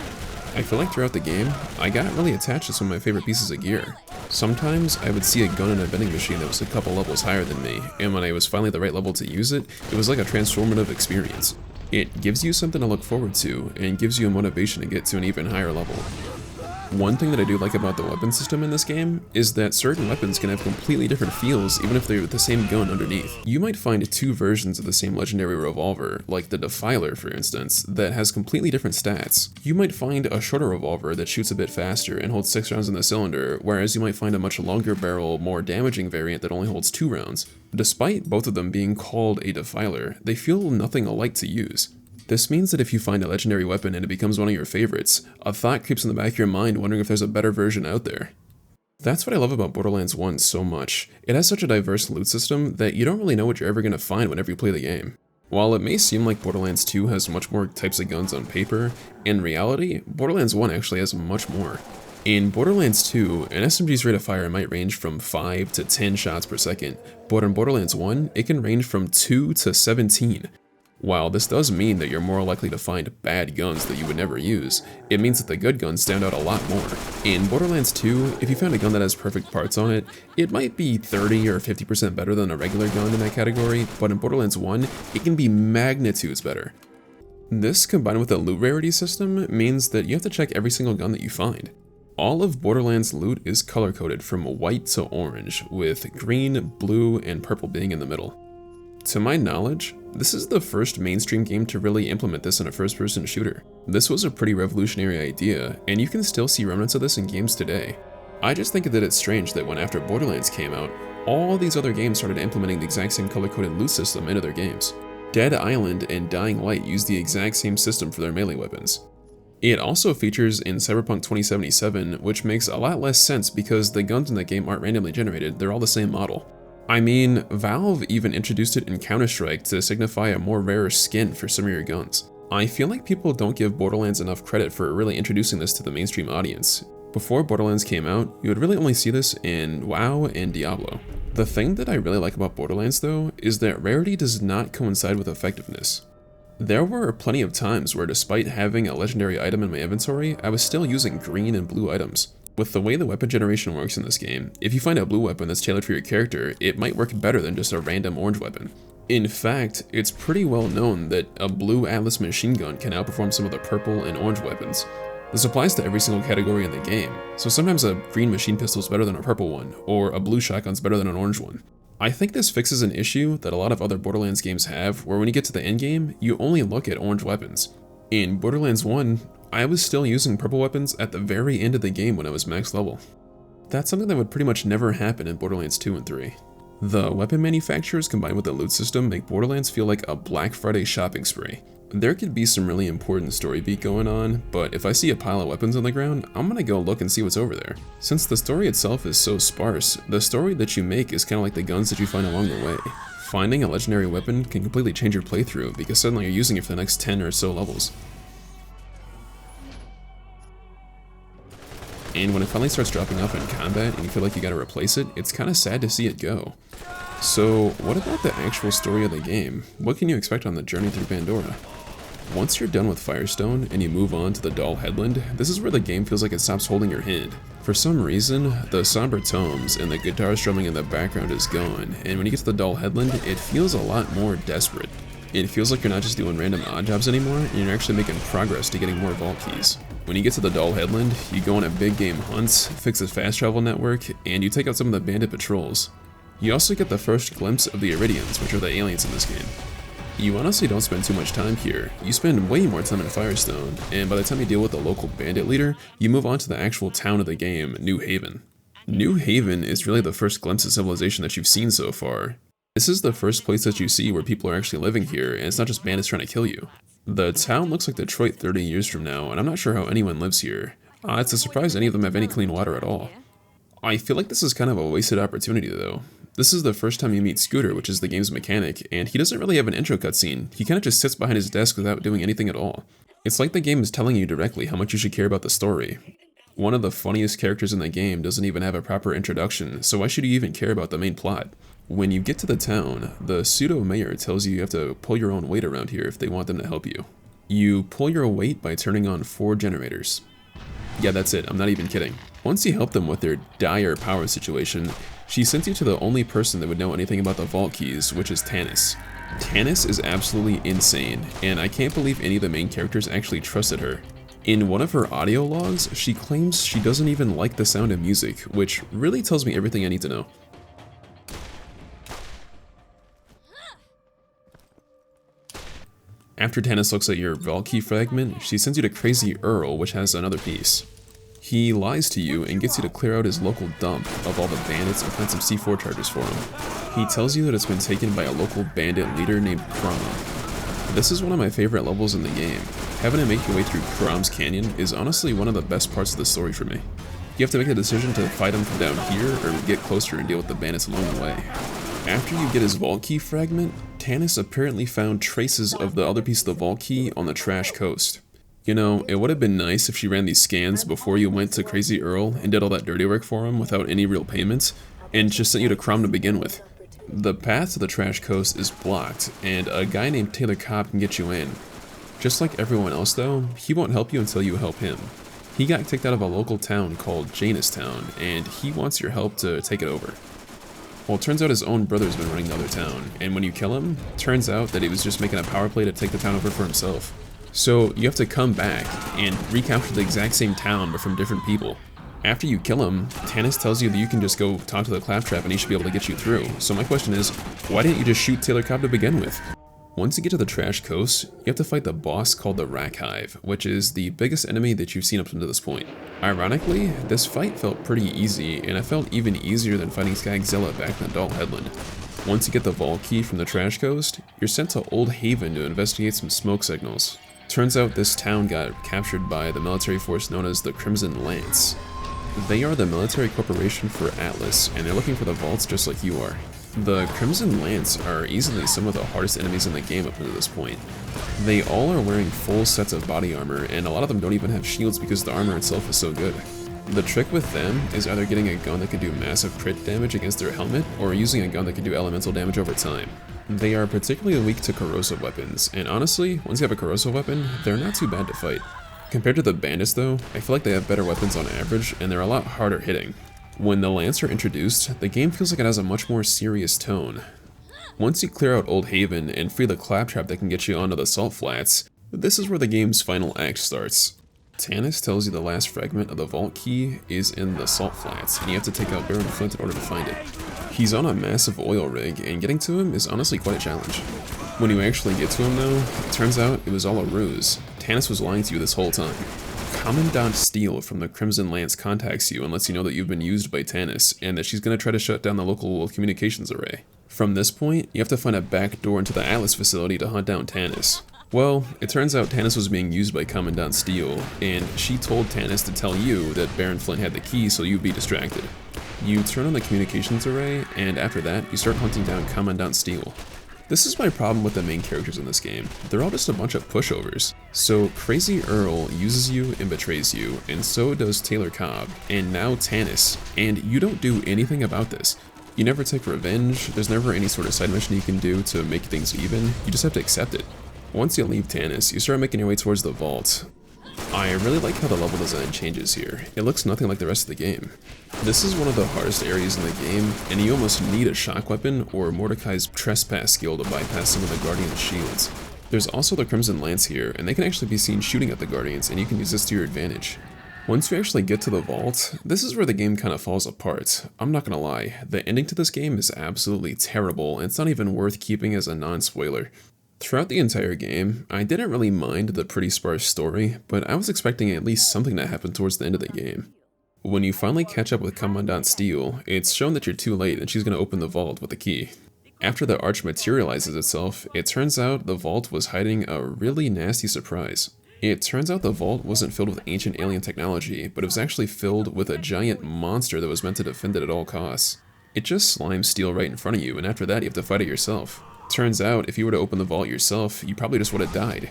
I feel like throughout the game, I got really attached to some of my favorite pieces of gear. Sometimes I would see a gun in a vending machine that was a couple levels higher than me, and when I was finally the right level to use it, it was like a transformative experience. It gives you something to look forward to, and gives you a motivation to get to an even higher level. One thing that I do like about the weapon system in this game is that certain weapons can have completely different feels even if they're the same gun underneath. You might find 2 versions of the same legendary revolver, like the Defiler for instance, that has completely different stats. You might find a shorter revolver that shoots a bit faster and holds 6 rounds in the cylinder, whereas you might find a much longer barrel, more damaging variant that only holds 2 rounds. Despite both of them being called a Defiler, they feel nothing alike to use. This means that if you find a legendary weapon and it becomes one of your favorites, a thought creeps in the back of your mind wondering if there's a better version out there. That's what I love about Borderlands 1 so much. It has such a diverse loot system that you don't really know what you're ever going to find whenever you play the game. While it may seem like Borderlands 2 has much more types of guns on paper, in reality, Borderlands 1 actually has much more. In Borderlands 2, an SMG's rate of fire might range from 5 to 10 shots per second, but in Borderlands 1, it can range from 2 to 17. While this does mean that you're more likely to find bad guns that you would never use, it means that the good guns stand out a lot more. In Borderlands 2, if you found a gun that has perfect parts on it, it might be 30 or 50% better than a regular gun in that category, but in Borderlands 1, it can be magnitudes better. This, combined with a loot rarity system, means that you have to check every single gun that you find. All of Borderlands loot is color-coded from white to orange, with green, blue, and purple being in the middle. To my knowledge, this is the first mainstream game to really implement this in a first-person shooter. This was a pretty revolutionary idea, and you can still see remnants of this in games today. I just think that it's strange that when after Borderlands came out, all these other games started implementing the exact same color-coded loot system into their games. Dead Island and Dying Light use the exact same system for their melee weapons. It also features in Cyberpunk 2077, which makes a lot less sense because the guns in that game aren't randomly generated, they're all the same model. I mean, Valve even introduced it in Counter-Strike to signify a more rare skin for some of your guns. I feel like people don't give Borderlands enough credit for really introducing this to the mainstream audience. Before Borderlands came out, you would really only see this in WoW and Diablo. The thing that I really like about Borderlands though, is that rarity does not coincide with effectiveness. There were plenty of times where despite having a legendary item in my inventory, I was still using green and blue items. With the way the weapon generation works in this game, if you find a blue weapon that's tailored for your character, it might work better than just a random orange weapon. In fact, it's pretty well known that a blue Atlas machine gun can outperform some of the purple and orange weapons. This applies to every single category in the game, so sometimes a green machine pistol is better than a purple one, or a blue shotgun's better than an orange one. I think this fixes an issue that a lot of other Borderlands games have, where when you get to the endgame, you only look at orange weapons. In Borderlands 1, I was still using purple weapons at the very end of the game when I was max level. That's something that would pretty much never happen in Borderlands 2 and 3. The weapon manufacturers combined with the loot system make Borderlands feel like a Black Friday shopping spree. There could be some really important story beat going on, but if I see a pile of weapons on the ground, I'm gonna go look and see what's over there. Since the story itself is so sparse, the story that you make is kinda like the guns that you find along the way. Finding a legendary weapon can completely change your playthrough because suddenly you're using it for the next 10 or so levels. And when it finally starts dropping off in combat and you feel like you gotta replace it, it's kinda sad to see it go. So what about the actual story of the game? What can you expect on the journey through Pandora? Once you're done with Firestone and you move on to the Doll Headland, this is where the game feels like it stops holding your hand. For some reason, the somber tones and the guitar strumming in the background is gone, and when you get to the Doll Headland, it feels a lot more desperate. It feels like you're not just doing random odd jobs anymore, and you're actually making progress to getting more vault keys. When you get to the Doll Headland, you go on a big game hunt, fix a fast travel network, and you take out some of the bandit patrols. You also get the first glimpse of the Iridians, which are the aliens in this game. You honestly don't spend too much time here. You spend way more time in Firestone, and by the time you deal with the local bandit leader, you move on to the actual town of the game, New Haven. New Haven is really the first glimpse of civilization that you've seen so far. This is the first place that you see where people are actually living here, and it's not just bandits trying to kill you. The town looks like Detroit 30 years from now, and I'm not sure how anyone lives here. It's a surprise any of them have any clean water at all. I feel like this is kind of a wasted opportunity though. This is the first time you meet Scooter, which is the game's mechanic, and he doesn't really have an intro cutscene. He kind of just sits behind his desk without doing anything at all. It's like the game is telling you directly how much you should care about the story. One of the funniest characters in the game doesn't even have a proper introduction, so why should you even care about the main plot? When you get to the town, the pseudo-mayor tells you have to pull your own weight around here if they want them to help you. You pull your weight by turning on 4 generators. Yeah, that's it, I'm not even kidding. Once you help them with their dire power situation, she sends you to the only person that would know anything about the vault keys, which is Tannis. Tannis is absolutely insane, and I can't believe any of the main characters actually trusted her. In one of her audio logs, she claims she doesn't even like the sound of music, which really tells me everything I need to know. After Tannis looks at your vault key fragment, she sends you to Crazy Earl, which has another piece. He lies to you and gets you to clear out his local dump of all the bandits and find some C4 charges for him. He tells you that it's been taken by a local bandit leader named Crom. This is one of my favorite levels in the game. Having to make your way through Crom's Canyon is honestly one of the best parts of the story for me. You have to make a decision to fight him from down here or get closer and deal with the bandits along the way. After you get his vault key fragment, Tannis apparently found traces of the other piece of the vault key on the trash coast. You know, it would have been nice if she ran these scans before you went to Crazy Earl and did all that dirty work for him without any real payments, and just sent you to Crom to begin with. The path to the Trash Coast is blocked, and a guy named Taylor Cobb can get you in. Just like everyone else though, he won't help you until you help him. He got kicked out of a local town called Janestown, and he wants your help to take it over. Well, it turns out his own brother's been running the other town, and when you kill him, turns out that he was just making a power play to take the town over for himself. So you have to come back and recapture the exact same town but from different people. After you kill him, Tannis tells you that you can just go talk to the Claptrap and he should be able to get you through. So my question is, why didn't you just shoot Taylor Cobb to begin with? Once you get to the Trash Coast, you have to fight the boss called the Rack Hive, which is the biggest enemy that you've seen up until this point. Ironically, this fight felt pretty easy, and it felt even easier than fighting Skagzilla back in Adult Headland. Once you get the vault key from the Trash Coast, you're sent to Old Haven to investigate some smoke signals. Turns out this town got captured by the military force known as the Crimson Lance. They are the military corporation for Atlas, and they're looking for the vaults just like you are. The Crimson Lance are easily some of the hardest enemies in the game up until this point. They all are wearing full sets of body armor, and a lot of them don't even have shields because the armor itself is so good. The trick with them is either getting a gun that can do massive crit damage against their helmet, or using a gun that can do elemental damage over time. They are particularly weak to corrosive weapons, and honestly, once you have a corrosive weapon, they're not too bad to fight. Compared to the bandits though, I feel like they have better weapons on average, and they're a lot harder hitting. When the Lance are introduced, the game feels like it has a much more serious tone. Once you clear out Old Haven and free the Claptrap that can get you onto the Salt Flats, this is where the game's final act starts. Tannis tells you the last fragment of the vault key is in the Salt Flats, and you have to take out Baron Flint in order to find it. He's on a massive oil rig, and getting to him is honestly quite a challenge. When you actually get to him though, it turns out it was all a ruse. Tannis was lying to you this whole time. Commandant Steele from the Crimson Lance contacts you and lets you know that you've been used by Tannis, and that she's going to try to shut down the local communications array. From this point, you have to find a back door into the Atlas facility to hunt down Tannis. Well, it turns out Tannis was being used by Commandant Steele, and she told Tannis to tell you that Baron Flint had the key so you'd be distracted. You turn on the communications array, and after that, you start hunting down Commandant Steele. This is my problem with the main characters in this game. They're all just a bunch of pushovers. So Crazy Earl uses you and betrays you, and so does Taylor Cobb, and now Tannis, and you don't do anything about this. You never take revenge, there's never any sort of side mission you can do to make things even, you just have to accept it. Once you leave Tannis, you start making your way towards the vault. I really like how the level design changes here. It looks nothing like the rest of the game. This is one of the hardest areas in the game, and you almost need a shock weapon or Mordecai's trespass skill to bypass some of the Guardian's shields. There's also the Crimson Lance here, and they can actually be seen shooting at the Guardians, and you can use this to your advantage. Once you actually get to the vault, this is where the game kind of falls apart. I'm not gonna lie, the ending to this game is absolutely terrible, and it's not even worth keeping as a non-spoiler. Throughout the entire game, I didn't really mind the pretty sparse story, but I was expecting at least something to happen towards the end of the game. When you finally catch up with Commandant Steele, it's shown that you're too late and she's going to open the vault with the key. After the arch materializes itself, it turns out the vault was hiding a really nasty surprise. It turns out the vault wasn't filled with ancient alien technology, but it was actually filled with a giant monster that was meant to defend it at all costs. It just slimes Steele right in front of you, and after that you have to fight it yourself. Turns out, if you were to open the vault yourself, you probably just would have died.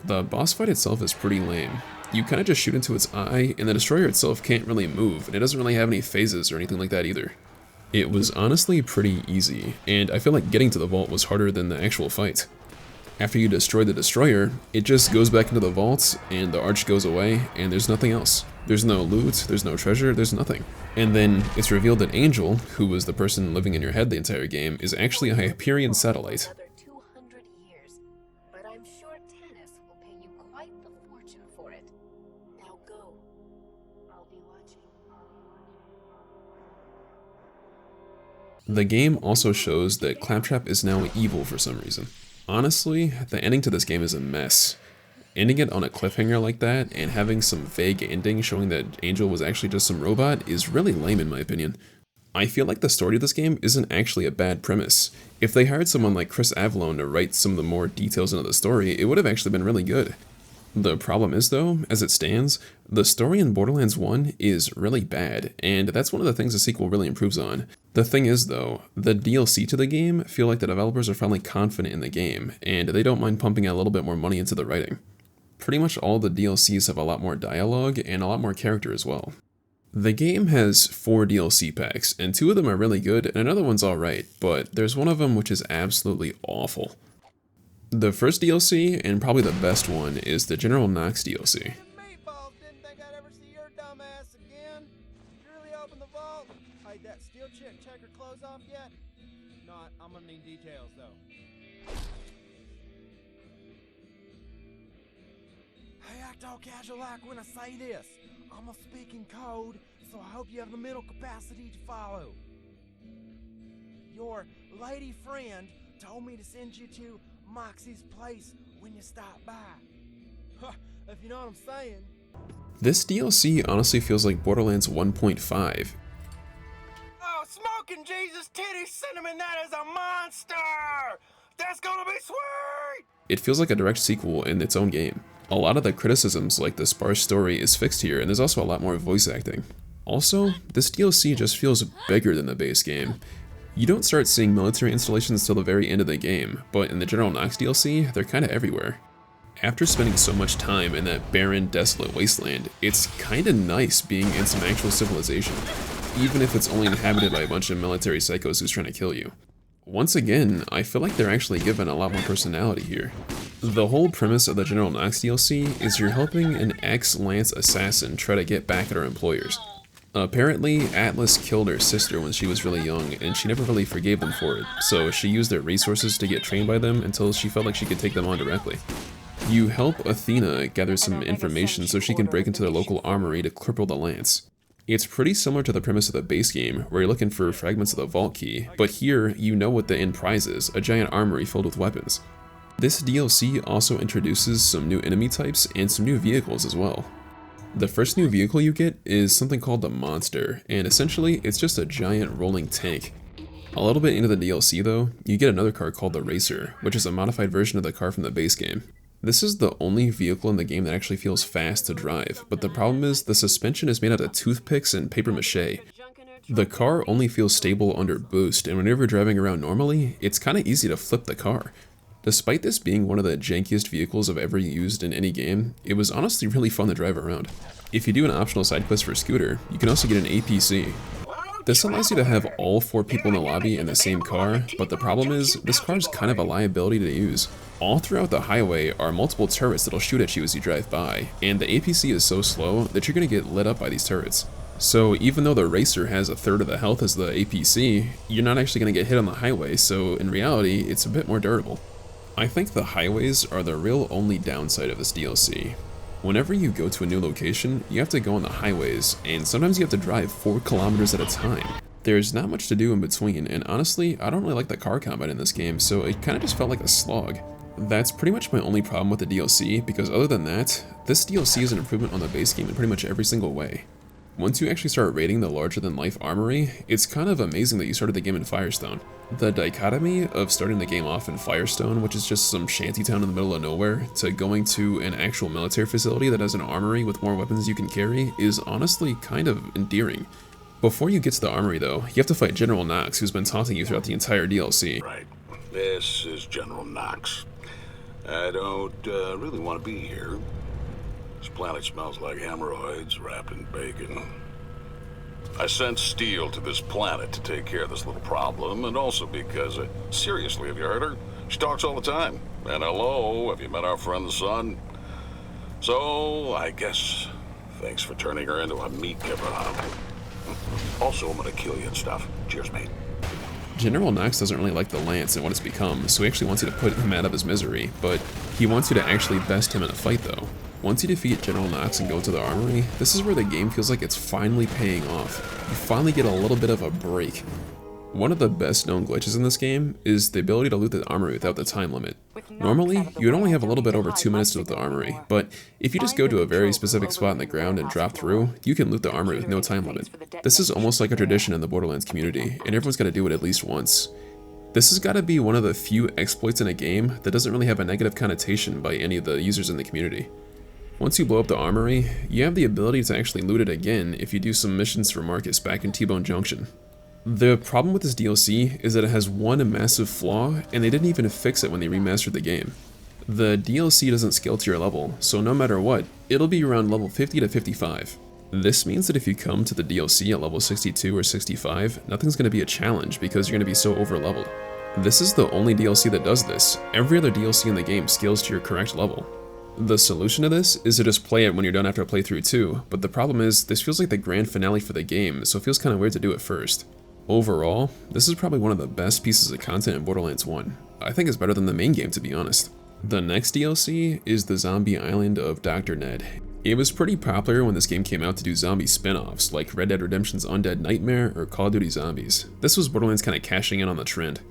The boss fight itself is pretty lame. You kind of just shoot into its eye, and the destroyer itself can't really move, and it doesn't really have any phases or anything like that either. It was honestly pretty easy, and I feel like getting to the vault was harder than the actual fight. After you destroy the destroyer, it just goes back into the vault, and the arch goes away, and there's nothing else. There's no loot, there's no treasure, there's nothing. And then it's revealed that Angel, who was the person living in your head the entire game, is actually a Hyperion satellite. Another 200 years, but I'm sure Tannis will pay you quite the fortune for it. Now go. I'll be watching. The game also shows that Claptrap is now evil for some reason. Honestly, the ending to this game is a mess. Ending it on a cliffhanger like that, and having some vague ending showing that Angel was actually just some robot, is really lame in my opinion. I feel like the story of this game isn't actually a bad premise. If they hired someone like Chris Avellone to write some of the more details into the story, it would have actually been really good. The problem is though, as it stands, the story in Borderlands 1 is really bad, and that's one of the things the sequel really improves on. The thing is though, the DLC to the game feel like the developers are finally confident in the game, and they don't mind pumping a little bit more money into the writing. Pretty much all the DLCs have a lot more dialogue and a lot more character as well. The game has 4 DLC packs, and 2 of them are really good, and another one's alright, but there's one of them which is absolutely awful. The first DLC, and probably the best one, is the General Knox DLC. Meatballs didn't think I'd ever see your dumb ass again. Did you really open the vault? Hey, that steel chick check her clothes off yet? Not. I'm gonna need details though. Hey, act all casual like when I say this. I'm a speaking code, so I hope you have the mental capacity to follow. Your lady friend told me to send you to Moxie's place when you stop by. If you know what I'm saying. This DLC honestly feels like Borderlands 1.5. Oh, smoking Jesus titty cinnamon, that is a monster! That's gonna be sweet! It feels like a direct sequel in its own game. A lot of the criticisms, like the sparse story, is fixed here, and there's also a lot more voice acting. Also, this DLC just feels bigger than the base game. You don't start seeing military installations till the very end of the game, but in the General Knox DLC, they're kinda everywhere. After spending so much time in that barren, desolate wasteland, it's kinda nice being in some actual civilization, even if it's only inhabited by a bunch of military psychos who's trying to kill you. Once again, I feel like they're actually given a lot more personality here. The whole premise of the General Knox DLC is you're helping an ex-Lance assassin try to get back at her employers. Apparently, Atlas killed her sister when she was really young, and she never really forgave them for it, so she used their resources to get trained by them until she felt like she could take them on directly. You help Athena gather some information so she can break into their local armory to cripple the Lance. It's pretty similar to the premise of the base game, where you're looking for fragments of the vault key, but here you know what the end prize is, a giant armory filled with weapons. This DLC also introduces some new enemy types and some new vehicles as well. The first new vehicle you get is something called the Monster, and essentially it's just a giant rolling tank. A little bit into the DLC though, you get another car called the Racer, which is a modified version of the car from the base game. This is the only vehicle in the game that actually feels fast to drive, but the problem is the suspension is made out of toothpicks and paper mache. The car only feels stable under boost, and whenever you're driving around normally, it's kinda easy to flip the car. Despite this being one of the jankiest vehicles I've ever used in any game, it was honestly really fun to drive around. If you do an optional side quest for Scooter, you can also get an APC. This allows you to have all 4 people in the lobby in the same car, but the problem is, this car is kind of a liability to use. All throughout the highway are multiple turrets that'll shoot at you as you drive by, and the APC is so slow that you're going to get lit up by these turrets. So even though the Racer has 1/3 of the health as the APC, you're not actually going to get hit on the highway, so in reality, it's a bit more durable. I think the highways are the real only downside of this DLC. Whenever you go to a new location, you have to go on the highways, and sometimes you have to drive 4 kilometers at a time. There's not much to do in between, and honestly, I don't really like the car combat in this game, so it kinda just felt like a slog. That's pretty much my only problem with the DLC, because other than that, this DLC is an improvement on the base game in pretty much every single way. Once you actually start raiding the larger-than-life armory, it's kind of amazing that you started the game in Firestone. The dichotomy of starting the game off in Firestone, which is just some shantytown in the middle of nowhere, to going to an actual military facility that has an armory with more weapons you can carry, is honestly kind of endearing. Before you get to the armory though, you have to fight General Knox, who's been taunting you throughout the entire DLC. Right. This is General Knox. I don't really want to be here. This planet smells like hemorrhoids wrapped in bacon. I sent Steel to this planet to take care of this little problem, and also because, seriously, have you heard her? She talks all the time. And hello, have you met our friend the Sun? So, I guess, thanks for turning her into a meat kebab. Also, I'm gonna kill you and stuff. Cheers, mate. General Knox doesn't really like the Lance and what it's become, so he actually wants you to put him out of his misery, but he wants you to actually best him in a fight though. Once you defeat General Knox and go to the armory, this is where the game feels like it's finally paying off. You finally get a little bit of a break. One of the best known glitches in this game is the ability to loot the armory without the time limit. Normally, you would only have a little bit over 2 minutes to loot the armory, but if you just go to a very specific spot in the ground and drop through, you can loot the armory with no time limit. This is almost like a tradition in the Borderlands community, and everyone's got to do it at least once. This has got to be one of the few exploits in a game that doesn't really have a negative connotation by any of the users in the community. Once you blow up the armory, you have the ability to actually loot it again if you do some missions for Marcus back in T-Bone Junction. The problem with this DLC is that it has one massive flaw, and they didn't even fix it when they remastered the game. The DLC doesn't scale to your level, so no matter what, it'll be around level 50 to 55. This means that if you come to the DLC at level 62 or 65, nothing's going to be a challenge because you're going to be so overleveled. This is the only DLC that does this. Every other DLC in the game scales to your correct level. The solution to this is to just play it when you're done after a playthrough too, but the problem is this feels like the grand finale for the game, so it feels kind of weird to do it first. Overall, this is probably one of the best pieces of content in Borderlands 1. I think it's better than the main game, to be honest. The next DLC is the zombie island of Dr. Ned. It was pretty popular when this game came out to do zombie spin-offs like Red Dead Redemption's Undead Nightmare or Call of Duty Zombies. This was Borderlands kind of cashing in on the trend.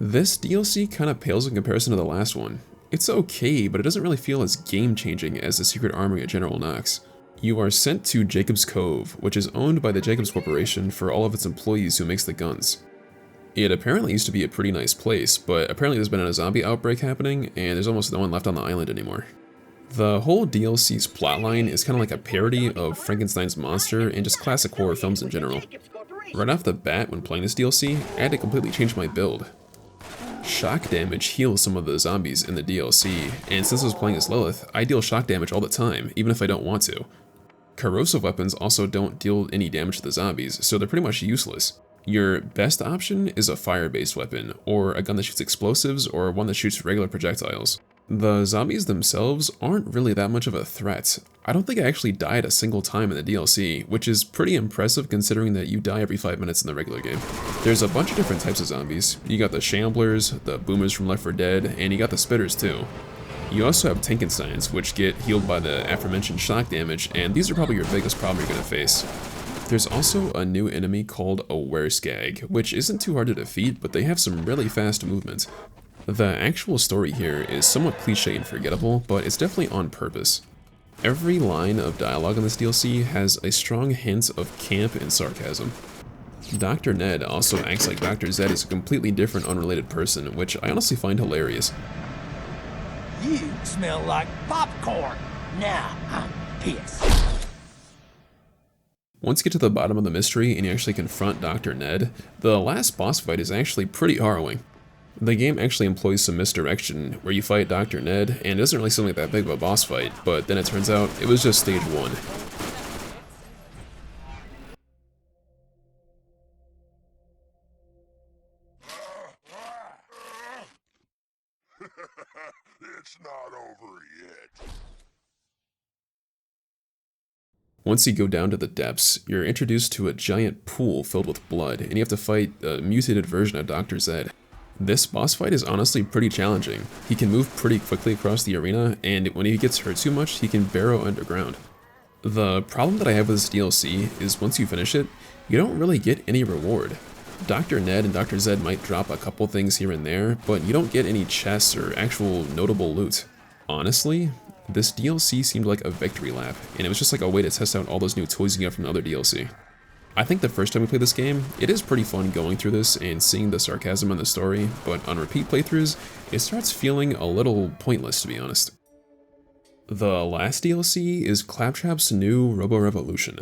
This DLC kind of pales in comparison to the last one. It's okay, but it doesn't really feel as game-changing as the Secret Armory of General Knox. You are sent to Jacob's Cove, which is owned by the Jacobs Corporation for all of its employees who makes the guns. It apparently used to be a pretty nice place, but apparently there's been a zombie outbreak happening, and there's almost no one left on the island anymore. The whole DLC's plotline is kind of like a parody of Frankenstein's monster and just classic horror films in general. Right off the bat, when playing this DLC, I had to completely change my build. Shock damage heals some of the zombies in the DLC, and since I was playing as Lilith, I deal shock damage all the time, even if I don't want to. Corrosive weapons also don't deal any damage to the zombies, so they're pretty much useless. Your best option is a fire-based weapon, or a gun that shoots explosives, or one that shoots regular projectiles. The zombies themselves aren't really that much of a threat. I don't think I actually died a single time in the DLC, which is pretty impressive considering that you die every 5 minutes in the regular game. There's a bunch of different types of zombies. You got the Shamblers, the Boomers from Left 4 Dead, and you got the Spitters too. You also have Tankensteins, which get healed by the aforementioned shock damage, and these are probably your biggest problem you're going to face. There's also a new enemy called a Wereskag, which isn't too hard to defeat, but they have some really fast movement. The actual story here is somewhat cliche and forgettable, but it's definitely on purpose. Every line of dialogue in this DLC has a strong hint of camp and sarcasm. Dr. Ned also acts like Dr. Zed is a completely different unrelated person, which I honestly find hilarious. You smell like popcorn. Now I'm pissed. Once you get to the bottom of the mystery and you actually confront Dr. Ned, the last boss fight is actually pretty harrowing. The game actually employs some misdirection where you fight Dr. Ned, and it doesn't really seem like that big of a boss fight, but then it turns out it was just stage 1. It's not over yet. Once you go down to the depths, you're introduced to a giant pool filled with blood, and you have to fight a mutated version of Dr. Zed. This boss fight is honestly pretty challenging. He can move pretty quickly across the arena, and when he gets hurt too much, he can burrow underground. The problem that I have with this DLC is once you finish it, you don't really get any reward. Dr. Ned and Dr. Zed might drop a couple things here and there, but you don't get any chests or actual notable loot. Honestly, this DLC seemed like a victory lap, and it was just like a way to test out all those new toys you get from the other DLC. I think the first time we play this game, it is pretty fun going through this and seeing the sarcasm in the story, but on repeat playthroughs, it starts feeling a little pointless, to be honest. The last DLC is Claptrap's new Robo-Revolution.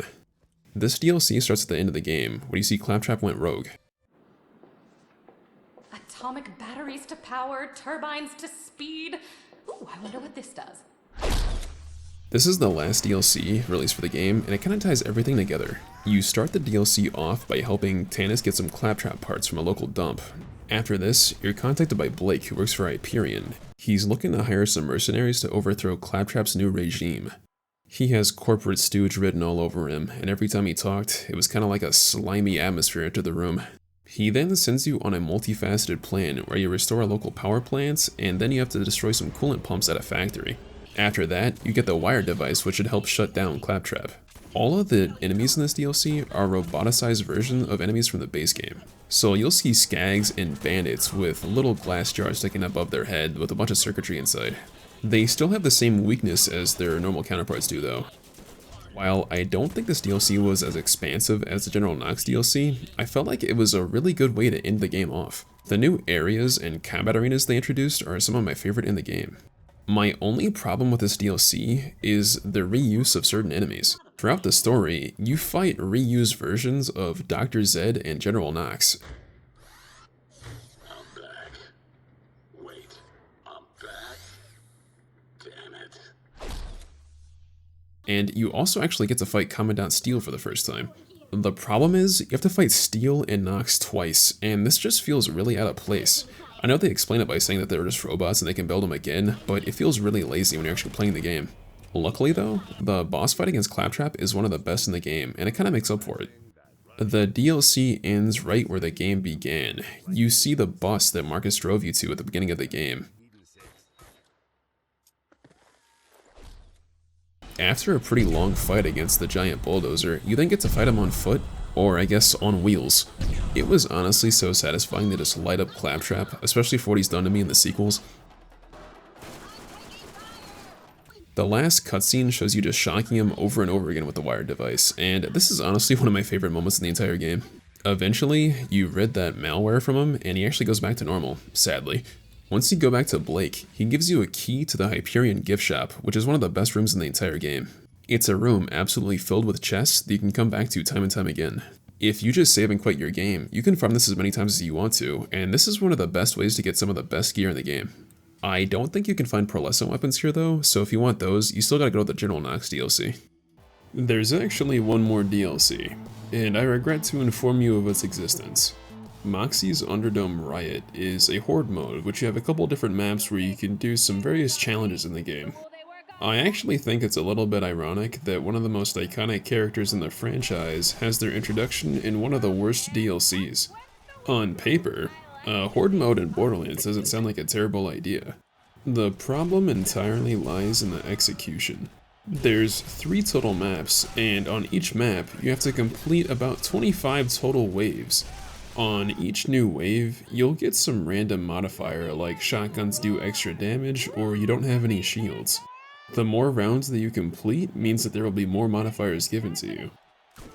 This DLC starts at the end of the game, where you see Claptrap went rogue. Atomic batteries to power, turbines to speed. Ooh, I wonder what this does. This is the last DLC released for the game, and it kind of ties everything together. You start the DLC off by helping Tannis get some Claptrap parts from a local dump. After this, you're contacted by Blake, who works for Hyperion. He's looking to hire some mercenaries to overthrow Claptrap's new regime. He has corporate stooge written all over him, and every time he talked, it was kind of like a slimy atmosphere into the room. He then sends you on a multifaceted plan where you restore local power plants, and then you have to destroy some coolant pumps at a factory. After that, you get the wire device, which should help shut down Claptrap. All of the enemies in this DLC are a roboticized version of enemies from the base game. So you'll see skags and bandits with little glass jars sticking above their head with a bunch of circuitry inside. They still have the same weakness as their normal counterparts do though. While I don't think this DLC was as expansive as the General Knox DLC, I felt like it was a really good way to end the game off. The new areas and combat arenas they introduced are some of my favorite in the game. My only problem with this DLC is the reuse of certain enemies. Throughout the story, you fight reused versions of Dr. Zed and General Knox. I'm back. Wait, I'm back? Damn it. And you also actually get to fight Commandant Steele for the first time. The problem is, you have to fight Steele and Nox twice, and this just feels really out of place. I know they explain it by saying that they're just robots and they can build them again, but it feels really lazy when you're actually playing the game. Luckily though, the boss fight against Claptrap is one of the best in the game, and it kind of makes up for it. The DLC ends right where the game began. You see the bus that Marcus drove you to at the beginning of the game. After a pretty long fight against the giant bulldozer, you then get to fight him on foot, or I guess on wheels. It was honestly so satisfying to just light up Claptrap, especially for what he's done to me in the sequels. The last cutscene shows you just shocking him over and over again with the wired device, and this is honestly one of my favorite moments in the entire game. Eventually, you rid that malware from him, and he actually goes back to normal, sadly. Once you go back to Blake, he gives you a key to the Hyperion gift shop, which is one of the best rooms in the entire game. It's a room absolutely filled with chests that you can come back to time and time again. If you just save and quit your game, you can farm this as many times as you want to, and this is one of the best ways to get some of the best gear in the game. I don't think you can find pearlescent weapons here though, so if you want those, you still gotta go to the General Nox DLC. There's actually one more DLC, and I regret to inform you of its existence. Moxxi's Underdome Riot is a horde mode, which you have a couple different maps where you can do some various challenges in the game. I actually think it's a little bit ironic that one of the most iconic characters in the franchise has their introduction in one of the worst DLCs. On paper, horde mode in Borderlands doesn't sound like a terrible idea. The problem entirely lies in the execution. There's 3 total maps, and on each map, you have to complete about 25 total waves. On each new wave, you'll get some random modifier like shotguns do extra damage or you don't have any shields. The more rounds that you complete means that there will be more modifiers given to you.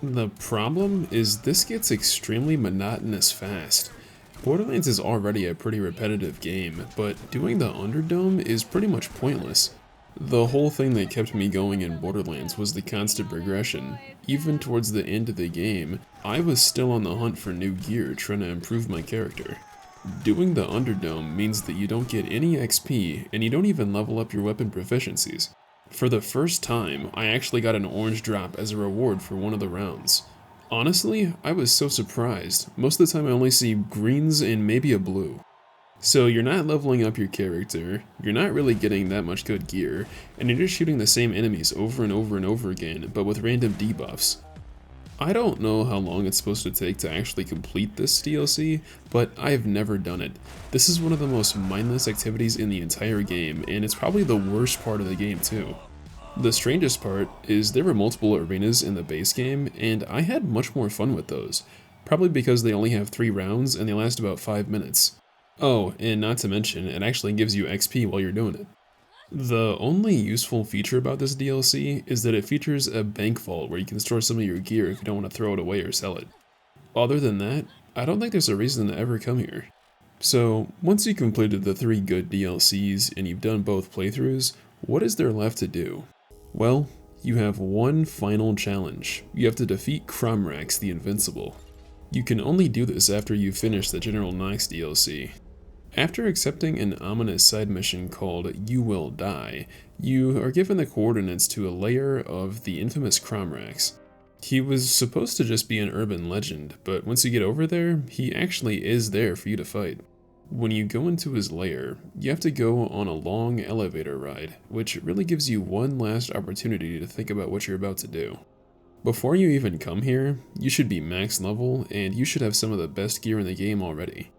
The problem is this gets extremely monotonous fast. Borderlands is already a pretty repetitive game, but doing the Underdome is pretty much pointless. The whole thing that kept me going in Borderlands was the constant progression. Even towards the end of the game, I was still on the hunt for new gear trying to improve my character. Doing the Underdome means that you don't get any XP and you don't even level up your weapon proficiencies. For the first time, I actually got an orange drop as a reward for one of the rounds. Honestly, I was so surprised. Most of the time I only see greens and maybe a blue. So you're not leveling up your character, you're not really getting that much good gear, and you're just shooting the same enemies over and over and over again, but with random debuffs. I don't know how long it's supposed to take to actually complete this DLC, but I've never done it. This is one of the most mindless activities in the entire game, and it's probably the worst part of the game too. The strangest part is there were multiple arenas in the base game, and I had much more fun with those, probably because they only have 3 rounds and they last about 5 minutes. Oh, and not to mention, it actually gives you XP while you're doing it. The only useful feature about this DLC is that it features a bank vault where you can store some of your gear if you don't want to throw it away or sell it. Other than that, I don't think there's a reason to ever come here. So, once you've completed the 3 good DLCs and you've done both playthroughs, what is there left to do? Well, you have one final challenge. You have to defeat Cromrax the Invincible. You can only do this after you finish the General Nox DLC. After accepting an ominous side mission called You Will Die, you are given the coordinates to a lair of the infamous Cromrax. He was supposed to just be an urban legend, but once you get over there, he actually is there for you to fight. When you go into his lair, you have to go on a long elevator ride, which really gives you one last opportunity to think about what you're about to do. Before you even come here, you should be max level, and you should have some of the best gear in the game already.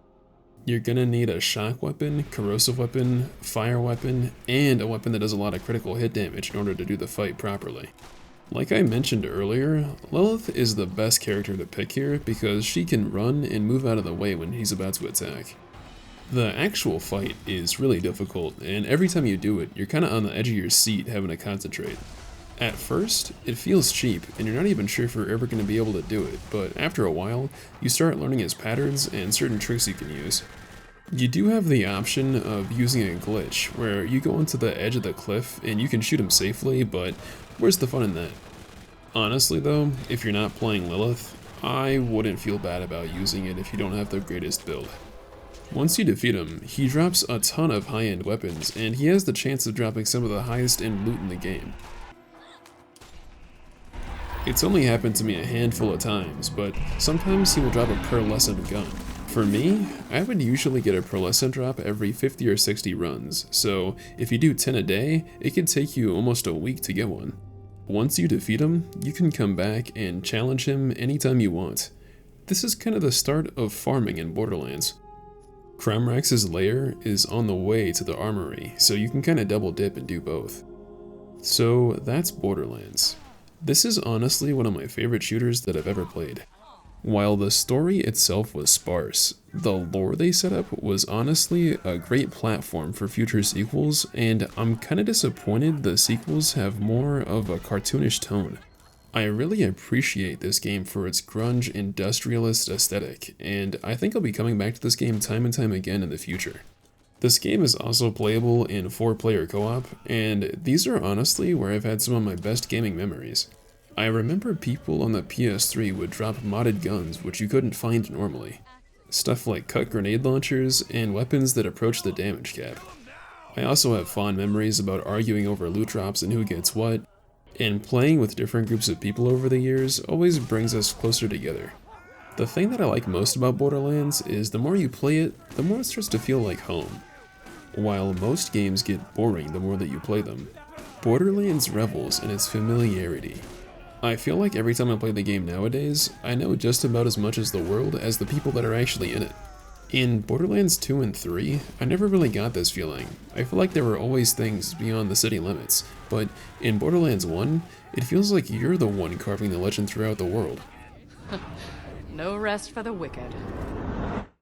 You're gonna need a shock weapon, corrosive weapon, fire weapon, and a weapon that does a lot of critical hit damage in order to do the fight properly. Like I mentioned earlier, Lilith is the best character to pick here because she can run and move out of the way when he's about to attack. The actual fight is really difficult, and every time you do it, you're kinda on the edge of your seat having to concentrate. At first, it feels cheap, and you're not even sure if you're ever going to be able to do it, but after a while, you start learning his patterns and certain tricks you can use. You do have the option of using a glitch, where you go onto the edge of the cliff and you can shoot him safely, but where's the fun in that? Honestly though, if you're not playing Lilith, I wouldn't feel bad about using it if you don't have the greatest build. Once you defeat him, he drops a ton of high-end weapons, and he has the chance of dropping some of the highest end loot in the game. It's only happened to me a handful of times, but sometimes he will drop a pearlescent gun. For me, I would usually get a pearlescent drop every 50 or 60 runs, so if you do 10 a day, it could take you almost a week to get one. Once you defeat him, you can come back and challenge him anytime you want. This is kind of the start of farming in Borderlands. Cramrax's lair is on the way to the armory, so you can kind of double dip and do both. So that's Borderlands. This is honestly one of my favorite shooters that I've ever played. While the story itself was sparse, the lore they set up was honestly a great platform for future sequels, and I'm kinda disappointed the sequels have more of a cartoonish tone. I really appreciate this game for its grunge industrialist aesthetic, and I think I'll be coming back to this game time and time again in the future. This game is also playable in 4-player co-op, and these are honestly where I've had some of my best gaming memories. I remember people on the PS3 would drop modded guns which you couldn't find normally. Stuff like cut grenade launchers and weapons that approach the damage cap. I also have fond memories about arguing over loot drops and who gets what, and playing with different groups of people over the years always brings us closer together. The thing that I like most about Borderlands is the more you play it, the more it starts to feel like home. While most games get boring the more that you play them, Borderlands revels in its familiarity. I feel like every time I play the game nowadays, I know just about as much as the world as the people that are actually in it. In Borderlands 2 and 3, I never really got this feeling. I feel like there were always things beyond the city limits, but in Borderlands 1, it feels like you're the one carving the legend throughout the world. No rest for the wicked.